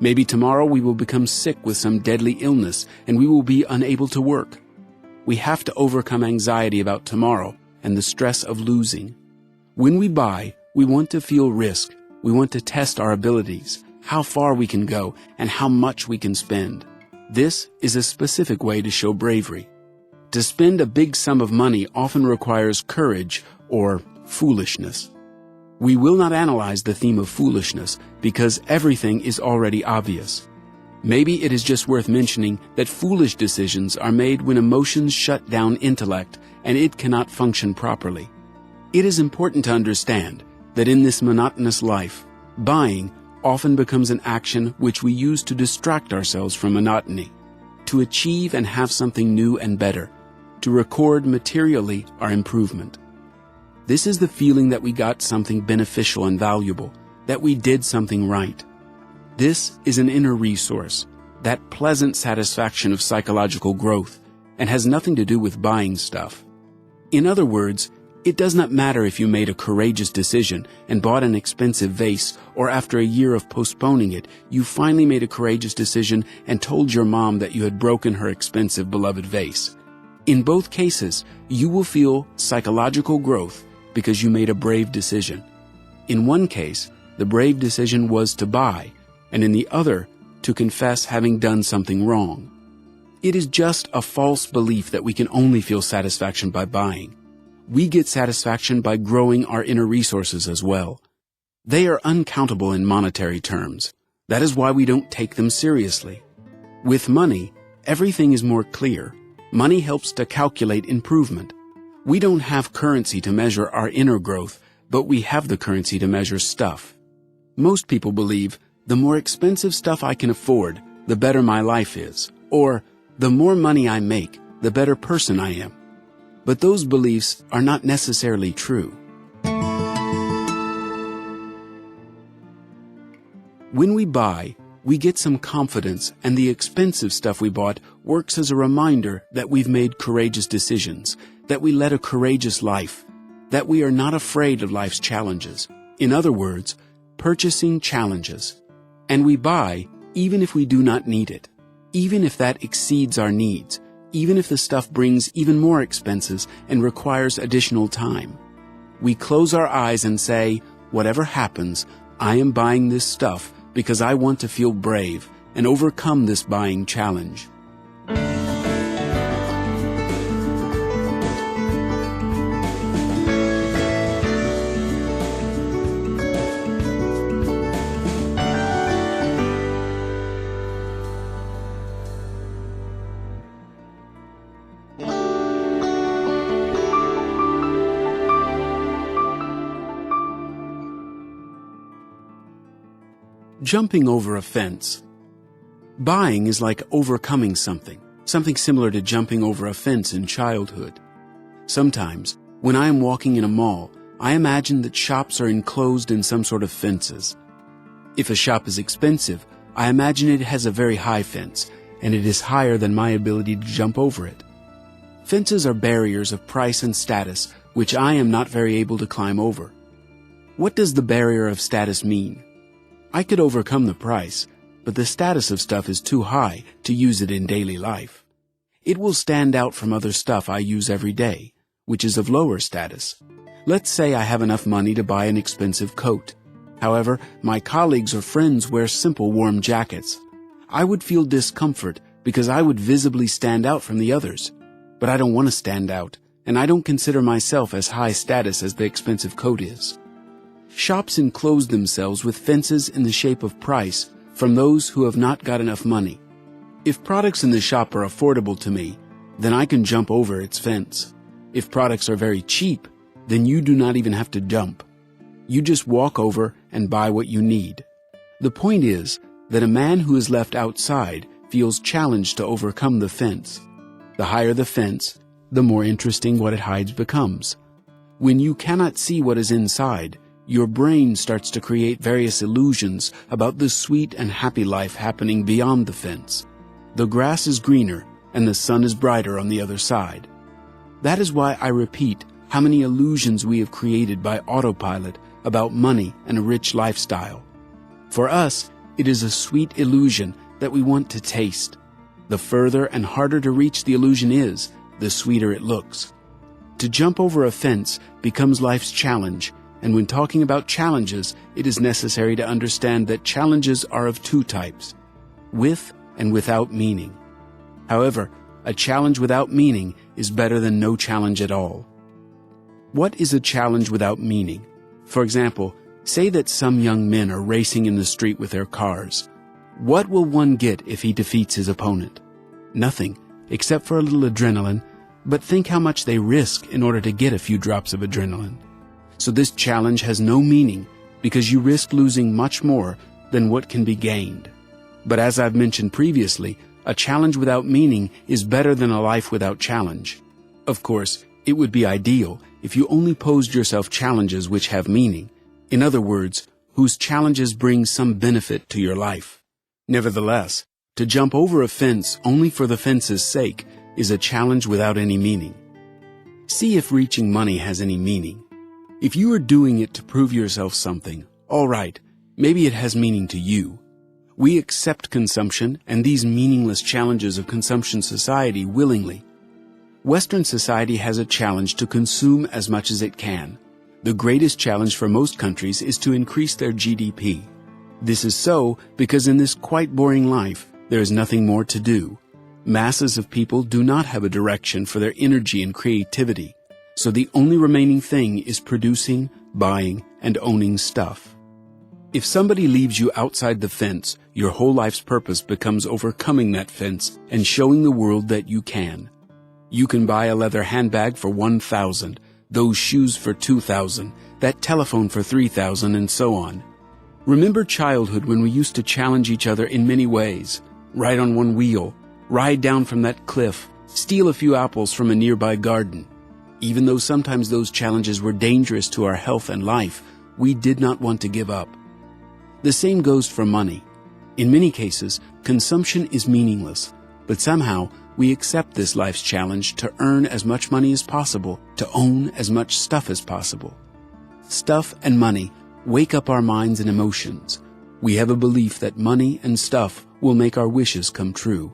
Maybe tomorrow we will become sick with some deadly illness and we will be unable to work. We have to overcome anxiety about tomorrow and the stress of losing. When we buy, we want to feel risk. We want to test our abilities, how far we can go, and how much we can spend. This is a specific way to show bravery. To spend a big sum of money often requires courage or foolishness. We will not analyze the theme of foolishness because everything is already obvious. Maybe it is just worth mentioning that foolish decisions are made when emotions shut down intellect and it cannot function properly. It is important to understand that in this monotonous life, buying often becomes an action which we use to distract ourselves from monotony, to achieve and have something new and better, to record materially our improvement. This is the feeling that we got something beneficial and valuable, that we did something right. This is an inner resource, that pleasant satisfaction of psychological growth, and has nothing to do with buying stuff. In other words, it does not matter if you made a courageous decision and bought an expensive vase, or after a year of postponing it, you finally made a courageous decision and told your mom that you had broken her expensive beloved vase. In both cases, you will feel psychological growth because you made a brave decision. In one case, the brave decision was to buy, and in the other, to confess having done something wrong. It is just a false belief that we can only feel satisfaction by buying. We get satisfaction by growing our inner resources as well. They are uncountable in monetary terms. That is why we don't take them seriously. With money, everything is more clear. Money helps to calculate improvement. We don't have currency to measure our inner growth, but we have the currency to measure stuff. Most people believe the more expensive stuff I can afford, the better my life is, or the more money I make, the better person I am. But those beliefs are not necessarily true. When we buy, we get some confidence, and the expensive stuff we bought works as a reminder that we've made courageous decisions, that we led a courageous life, that we are not afraid of life's challenges. In other words, purchasing challenges. And we buy even if we do not need it, even if that exceeds our needs, even if the stuff brings even more expenses and requires additional time. We close our eyes and say, whatever happens, I am buying this stuff because I want to feel brave and overcome this buying challenge. Jumping over a fence. Buying is like overcoming something similar to jumping over a fence in childhood. Sometimes, when I am walking in a mall, I imagine that shops are enclosed in some sort of fences. If a shop is expensive, I imagine it has a very high fence, and it is higher than my ability to jump over it. Fences are barriers of price and status, which I am not very able to climb over. What does the barrier of status mean? I could overcome the price, but the status of stuff is too high to use it in daily life. It will stand out from other stuff I use every day, which is of lower status. Let's say I have enough money to buy an expensive coat. However, my colleagues or friends wear simple warm jackets. I would feel discomfort because I would visibly stand out from the others. But I don't want to stand out, and I don't consider myself as high status as the expensive coat is. Shops enclose themselves with fences in the shape of price from those who have not got enough money. If products in the shop are affordable to me, then I can jump over its fence. If products are very cheap, then you do not even have to jump. You just walk over and buy what you need. The point is that a man who is left outside feels challenged to overcome the fence. The higher the fence, the more interesting what it hides becomes. When you cannot see what is inside, your brain starts to create various illusions about the sweet and happy life happening beyond the fence. The grass is greener and the sun is brighter on the other side. That is why I repeat how many illusions we have created by autopilot about money and a rich lifestyle. For us, it is a sweet illusion that we want to taste. The further and harder to reach the illusion is, the sweeter it looks. To jump over a fence becomes life's challenge. And when talking about challenges, it is necessary to understand that challenges are of two types, with and without meaning. However, a challenge without meaning is better than no challenge at all. What is a challenge without meaning? For example, say that some young men are racing in the street with their cars. What will one get if he defeats his opponent? Nothing, except for a little adrenaline, but think how much they risk in order to get a few drops of adrenaline. So this challenge has no meaning because you risk losing much more than what can be gained. But as I've mentioned previously, a challenge without meaning is better than a life without challenge. Of course, it would be ideal if you only posed yourself challenges which have meaning. In other words, whose challenges bring some benefit to your life. Nevertheless, to jump over a fence only for the fence's sake is a challenge without any meaning. See if reaching money has any meaning. If you are doing it to prove yourself something, all right, maybe it has meaning to you. We accept consumption and these meaningless challenges of consumption society willingly. Western society has a challenge to consume as much as it can. The greatest challenge for most countries is to increase their GDP. This is so because in this quite boring life, there is nothing more to do. Masses of people do not have a direction for their energy and creativity, so the only remaining thing is producing, buying, and owning stuff. If somebody leaves you outside the fence, your whole life's purpose becomes overcoming that fence and showing the world that you can. You can buy a leather handbag for $1,000, those shoes for $2,000, that telephone for $3,000, and so on. Remember childhood when we used to challenge each other in many ways. Ride on one wheel, ride down from that cliff, steal a few apples from a nearby garden. Even though sometimes those challenges were dangerous to our health and life, we did not want to give up. The same goes for money. In many cases, consumption is meaningless, but somehow we accept this life's challenge to earn as much money as possible, to own as much stuff as possible. Stuff and money wake up our minds and emotions. We have a belief that money and stuff will make our wishes come true.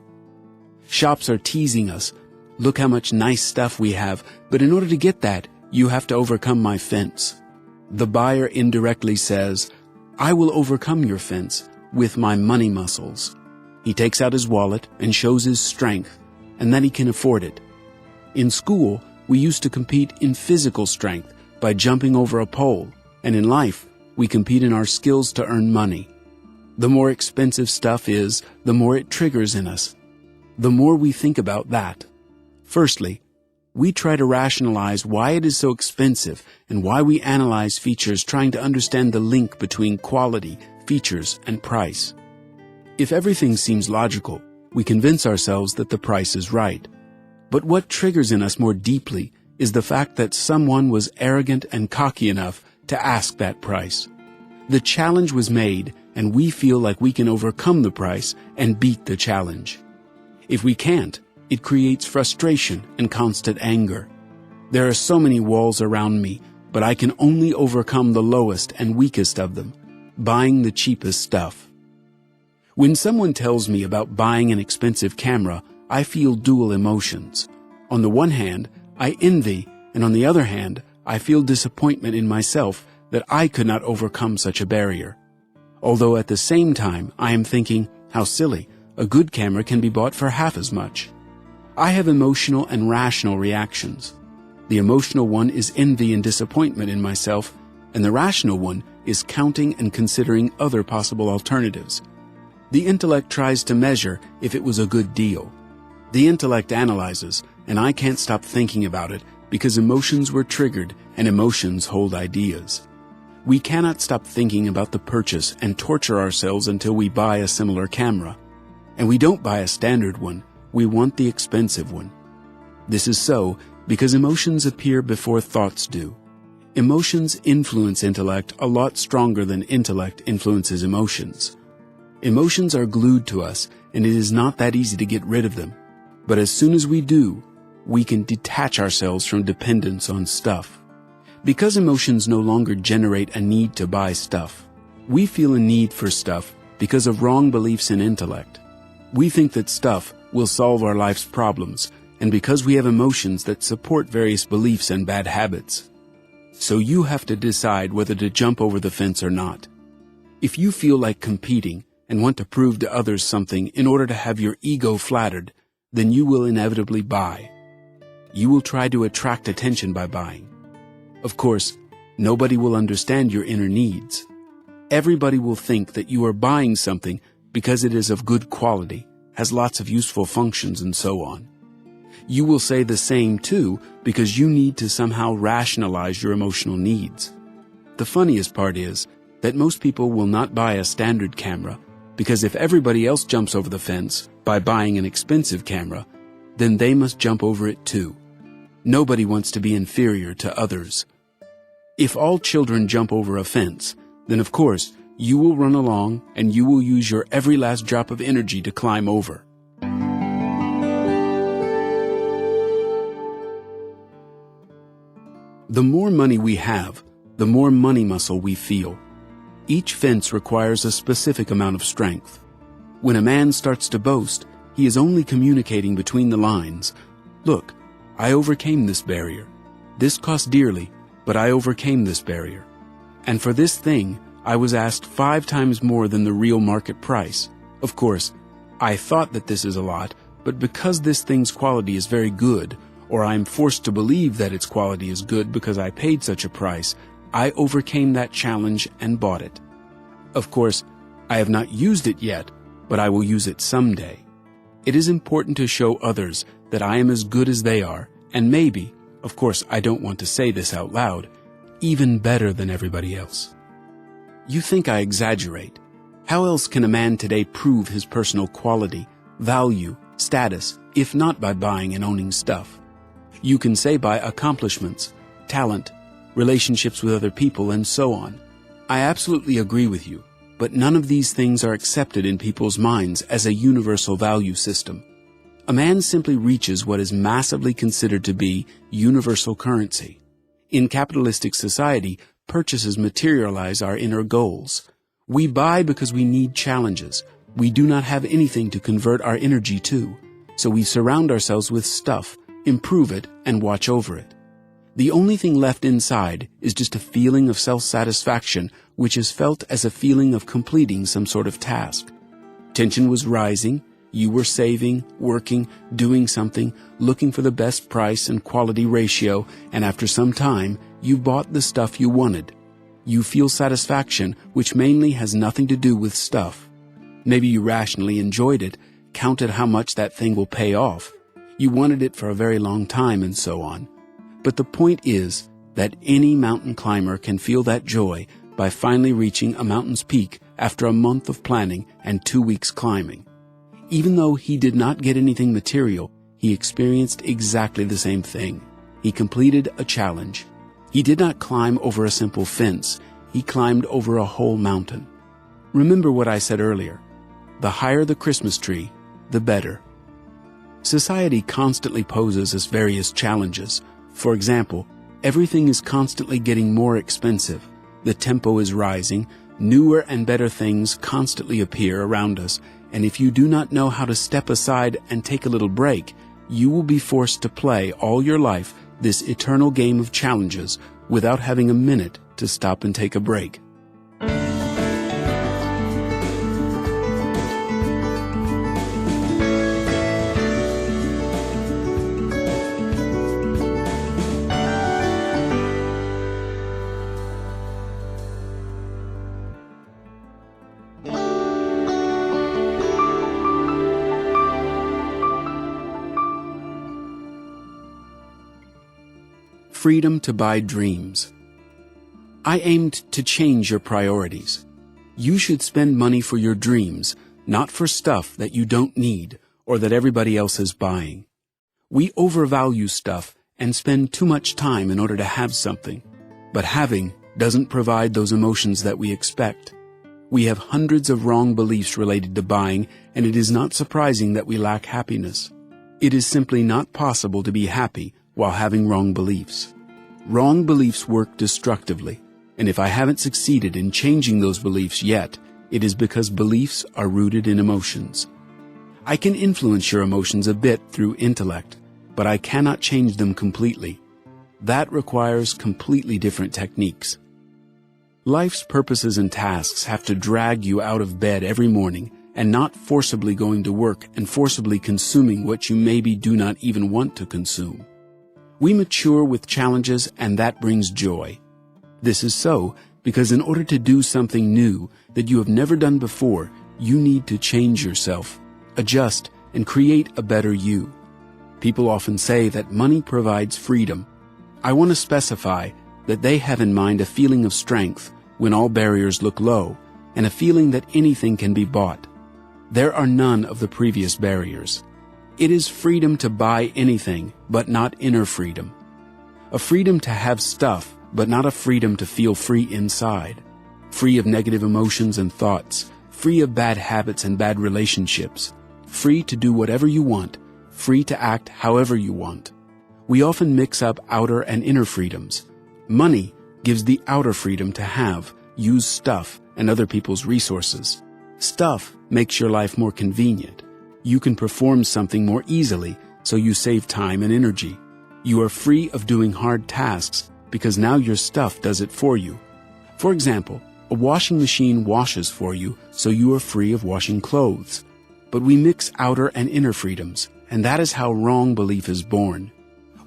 Shops are teasing us. Look how much nice stuff we have, but in order to get that, you have to overcome my fence. The buyer indirectly says, I will overcome your fence with my money muscles. He takes out his wallet and shows his strength, and that he can afford it. In school, we used to compete in physical strength by jumping over a pole, and in life, we compete in our skills to earn money. The more expensive stuff is, the more it triggers in us. The more we think about that. Firstly, we try to rationalize why it is so expensive and why we analyze features trying to understand the link between quality, features, and price. If everything seems logical, we convince ourselves that the price is right. But what triggers in us more deeply is the fact that someone was arrogant and cocky enough to ask that price. The challenge was made, and we feel like we can overcome the price and beat the challenge. If we can't, it creates frustration and constant anger. There are so many walls around me, but I can only overcome the lowest and weakest of them, buying the cheapest stuff. When someone tells me about buying an expensive camera, I feel dual emotions. On the one hand, I envy, and on the other hand, I feel disappointment in myself that I could not overcome such a barrier. Although at the same time, I am thinking, how silly, a good camera can be bought for half as much. I have emotional and rational reactions. The emotional one is envy and disappointment in myself, and the rational one is counting and considering other possible alternatives. The intellect tries to measure if it was a good deal. The intellect analyzes, and I can't stop thinking about it because emotions were triggered and emotions hold ideas. We cannot stop thinking about the purchase and torture ourselves until we buy a similar camera. And we don't buy a standard one. We want the expensive one. This is so because emotions appear before thoughts do. Emotions influence intellect a lot stronger than intellect influences emotions. Emotions are glued to us, and it is not that easy to get rid of them. But as soon as we do, we can detach ourselves from dependence on stuff. Because emotions no longer generate a need to buy stuff, we feel a need for stuff because of wrong beliefs in intellect. We think that stuff will solve our life's problems, and because we have emotions that support various beliefs and bad habits. So you have to decide whether to jump over the fence or not. If you feel like competing and want to prove to others something in order to have your ego flattered, then you will inevitably buy. You will try to attract attention by buying. Of course, nobody will understand your inner needs. Everybody will think that you are buying something because it is of good quality, has lots of useful functions, and so on. You will say the same too because you need to somehow rationalize your emotional needs. The funniest part is that most people will not buy a standard camera because if everybody else jumps over the fence by buying an expensive camera, then they must jump over it too. Nobody wants to be inferior to others. If all children jump over a fence, then of course you will run along and you will use your every last drop of energy to climb over. The more money we have, the more money muscle we feel. Each fence requires a specific amount of strength. When a man starts to boast, he is only communicating between the lines. Look, I overcame this barrier. This cost dearly, but I overcame this barrier. And for this thing, I was asked 5 times more than the real market price. Of course, I thought that this is a lot, but because this thing's quality is very good, or I'm forced to believe that its quality is good because I paid such a price, I overcame that challenge and bought it. Of course, I have not used it yet, but I will use it someday. It is important to show others that I am as good as they are, and maybe, of course I don't want to say this out loud, even better than everybody else. You think I exaggerate. How else can a man today prove his personal quality, value, status, if not by buying and owning stuff? You can say by accomplishments, talent, relationships with other people, and so on. I absolutely agree with you, but none of these things are accepted in people's minds as a universal value system. A man simply reaches what is massively considered to be universal currency. In capitalistic society, purchases materialize our inner goals. We buy because we need challenges. We do not have anything to convert our energy to, so we surround ourselves with stuff, improve it, and watch over it. The only thing left inside is just a feeling of self-satisfaction, which is felt as a feeling of completing some sort of task. Tension was rising. You were saving, working, doing something, looking for the best price and quality ratio, and after some time, you bought the stuff you wanted. You feel satisfaction, which mainly has nothing to do with stuff. Maybe you rationally enjoyed it, counted how much that thing will pay off. You wanted it for a very long time, and so on. But the point is that any mountain climber can feel that joy by finally reaching a mountain's peak after a month of planning and 2 weeks climbing. Even though he did not get anything material, he experienced exactly the same thing. He completed a challenge. He did not climb over a simple fence. He climbed over a whole mountain. Remember what I said earlier. The higher the Christmas tree, the better. Society constantly poses us various challenges. For example, everything is constantly getting more expensive. The tempo is rising. Newer and better things constantly appear around us, and if you do not know how to step aside and take a little break, you will be forced to play all your life this eternal game of challenges without having a minute to stop and take a break. Freedom to buy dreams. I aimed to change your priorities. You should spend money for your dreams, not for stuff that you don't need or that everybody else is buying. We overvalue stuff and spend too much time in order to have something, but having doesn't provide those emotions that we expect. We have hundreds of wrong beliefs related to buying, and it is not surprising that we lack happiness. It is simply not possible to be happy while having wrong beliefs. Wrong beliefs work destructively, and if I haven't succeeded in changing those beliefs yet, it is because beliefs are rooted in emotions. I can influence your emotions a bit through intellect, but I cannot change them completely. That requires completely different techniques. Life's purposes and tasks have to drag you out of bed every morning and not forcibly going to work and forcibly consuming what you maybe do not even want to consume. We mature with challenges, and that brings joy. This is so because in order to do something new that you have never done before, you need to change yourself, adjust, and create a better you. People often say that money provides freedom. I want to specify that they have in mind a feeling of strength when all barriers look low, and a feeling that anything can be bought. There are none of the previous barriers. It is freedom to buy anything, but not inner freedom. A freedom to have stuff, but not a freedom to feel free inside. Free of negative emotions and thoughts, free of bad habits and bad relationships, free to do whatever you want, free to act however you want. We often mix up outer and inner freedoms. Money gives the outer freedom to have, use stuff and other people's resources. Stuff makes your life more convenient. You can perform something more easily, so you save time and energy. You are free of doing hard tasks because now your stuff does it for you. For example, a washing machine washes for you, so you are free of washing clothes. But we mix outer and inner freedoms, and that is how wrong belief is born.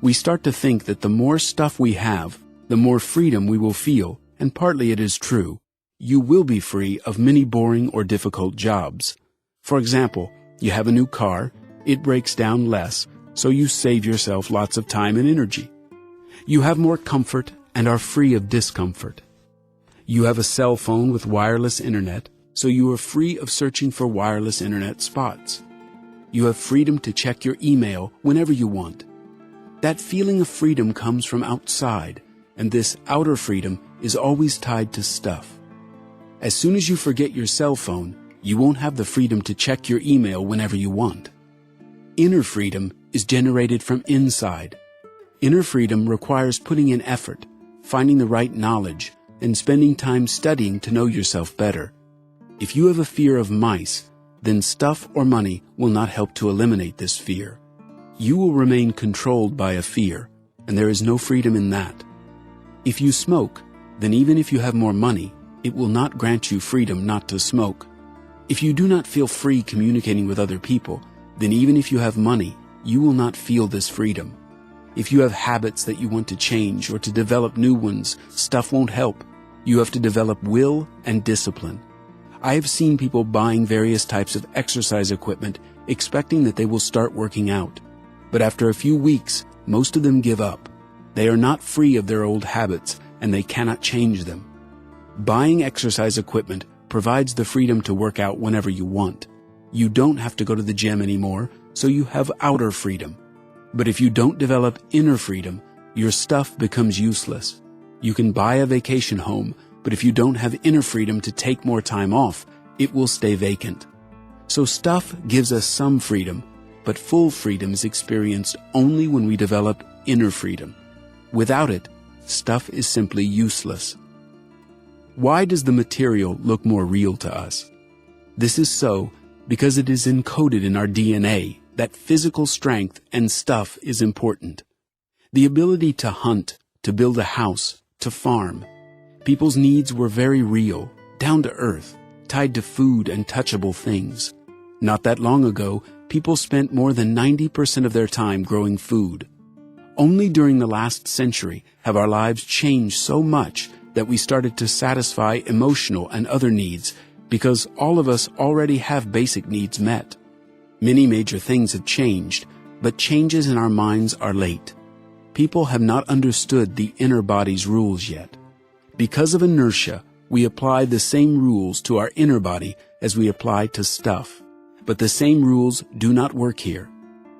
We start to think that the more stuff we have, the more freedom we will feel, and partly it is true. You will be free of many boring or difficult jobs. For example, you have a new car, it breaks down less, so you save yourself lots of time and energy. You have more comfort and are free of discomfort. You have a cell phone with wireless internet, so you are free of searching for wireless internet spots. You have freedom to check your email whenever you want. That feeling of freedom comes from outside, and this outer freedom is always tied to stuff. As soon as you forget your cell phone, you won't have the freedom to check your email whenever you want. Inner freedom is generated from inside. Inner freedom requires putting in effort, finding the right knowledge, and spending time studying to know yourself better. If you have a fear of mice, then stuff or money will not help to eliminate this fear. You will remain controlled by a fear, and there is no freedom in that. If you smoke, then even if you have more money, it will not grant you freedom not to smoke. If you do not feel free communicating with other people, then even if you have money, you will not feel this freedom. If you have habits that you want to change or to develop new ones, stuff won't help. You have to develop will and discipline. I have seen people buying various types of exercise equipment, expecting that they will start working out. But after a few weeks, most of them give up. They are not free of their old habits, and they cannot change them. Buying exercise equipment provides the freedom to work out whenever you want. You don't have to go to the gym anymore, so you have outer freedom. But if you don't develop inner freedom, your stuff becomes useless. You can buy a vacation home, but if you don't have inner freedom to take more time off, it will stay vacant. So stuff gives us some freedom, but full freedom is experienced only when we develop inner freedom. Without it, stuff is simply useless. Why does the material look more real to us? This is so because it is encoded in our DNA that physical strength and stuff is important. The ability to hunt, to build a house, to farm. People's needs were very real, down to earth, tied to food and touchable things. Not that long ago, people spent more than 90% of their time growing food. Only during the last century have our lives changed so much that we started to satisfy emotional and other needs because all of us already have basic needs met. Many major things have changed, but changes in our minds are late. People have not understood the inner body's rules yet. Because of inertia, we apply the same rules to our inner body as we apply to stuff. But the same rules do not work here.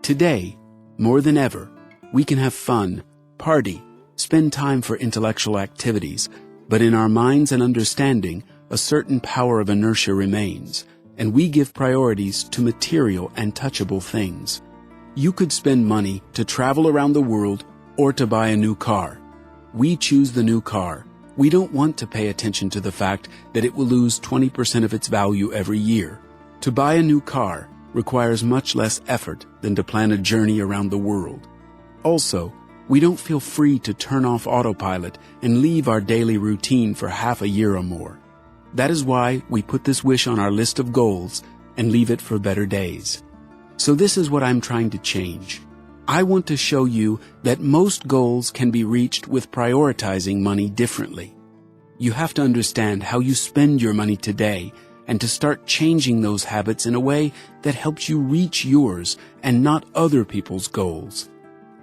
Today, more than ever, we can have fun, party, spend time for intellectual activities, but in our minds and understanding, a certain power of inertia remains, and we give priorities to material and touchable things. You could spend money to travel around the world or to buy a new car. We choose the new car. We don't want to pay attention to the fact that it will lose 20% of its value every year. To buy a new car requires much less effort than to plan a journey around the world. Also, we don't feel free to turn off autopilot and leave our daily routine for half a year or more. That is why we put this wish on our list of goals and leave it for better days. So this is what I'm trying to change. I want to show you that most goals can be reached with prioritizing money differently. You have to understand how you spend your money today and to start changing those habits in a way that helps you reach yours and not other people's goals.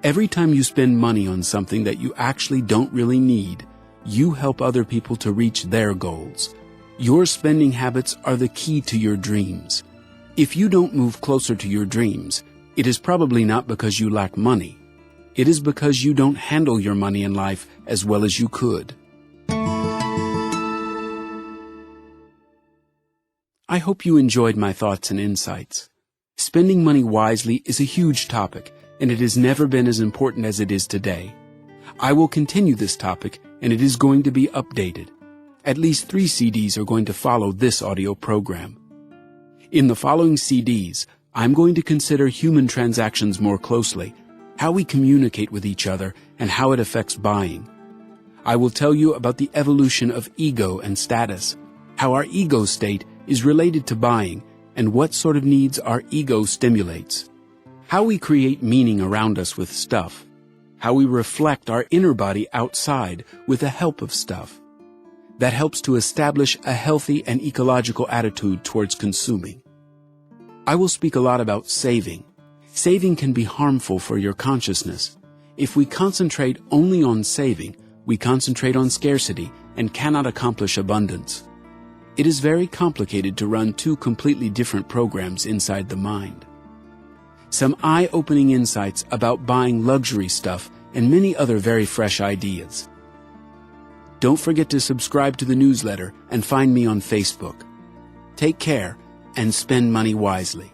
Every time you spend money on something that you actually don't really need, you help other people to reach their goals. Your spending habits are the key to your dreams. If you don't move closer to your dreams, it is probably not because you lack money. It is because you don't handle your money in life as well as you could. I hope you enjoyed my thoughts and insights. Spending money wisely is a huge topic, and it has never been as important as it is today. I will continue this topic, and it is going to be updated. At least 3 CDs are going to follow this audio program. In the following CDs, I'm going to consider human transactions more closely, how we communicate with each other, and how it affects buying. I will tell you about the evolution of ego and status, how our ego state is related to buying, and what sort of needs our ego stimulates, how we create meaning around us with stuff, how we reflect our inner body outside with the help of stuff. That helps to establish a healthy and ecological attitude towards consuming. I will speak a lot about saving. Saving can be harmful for your consciousness. If we concentrate only on saving, we concentrate on scarcity and cannot accomplish abundance. It is very complicated to run two completely different programs inside the mind. Some eye-opening insights about buying luxury stuff and many other very fresh ideas. Don't forget to subscribe to the newsletter and find me on Facebook. Take care and spend money wisely.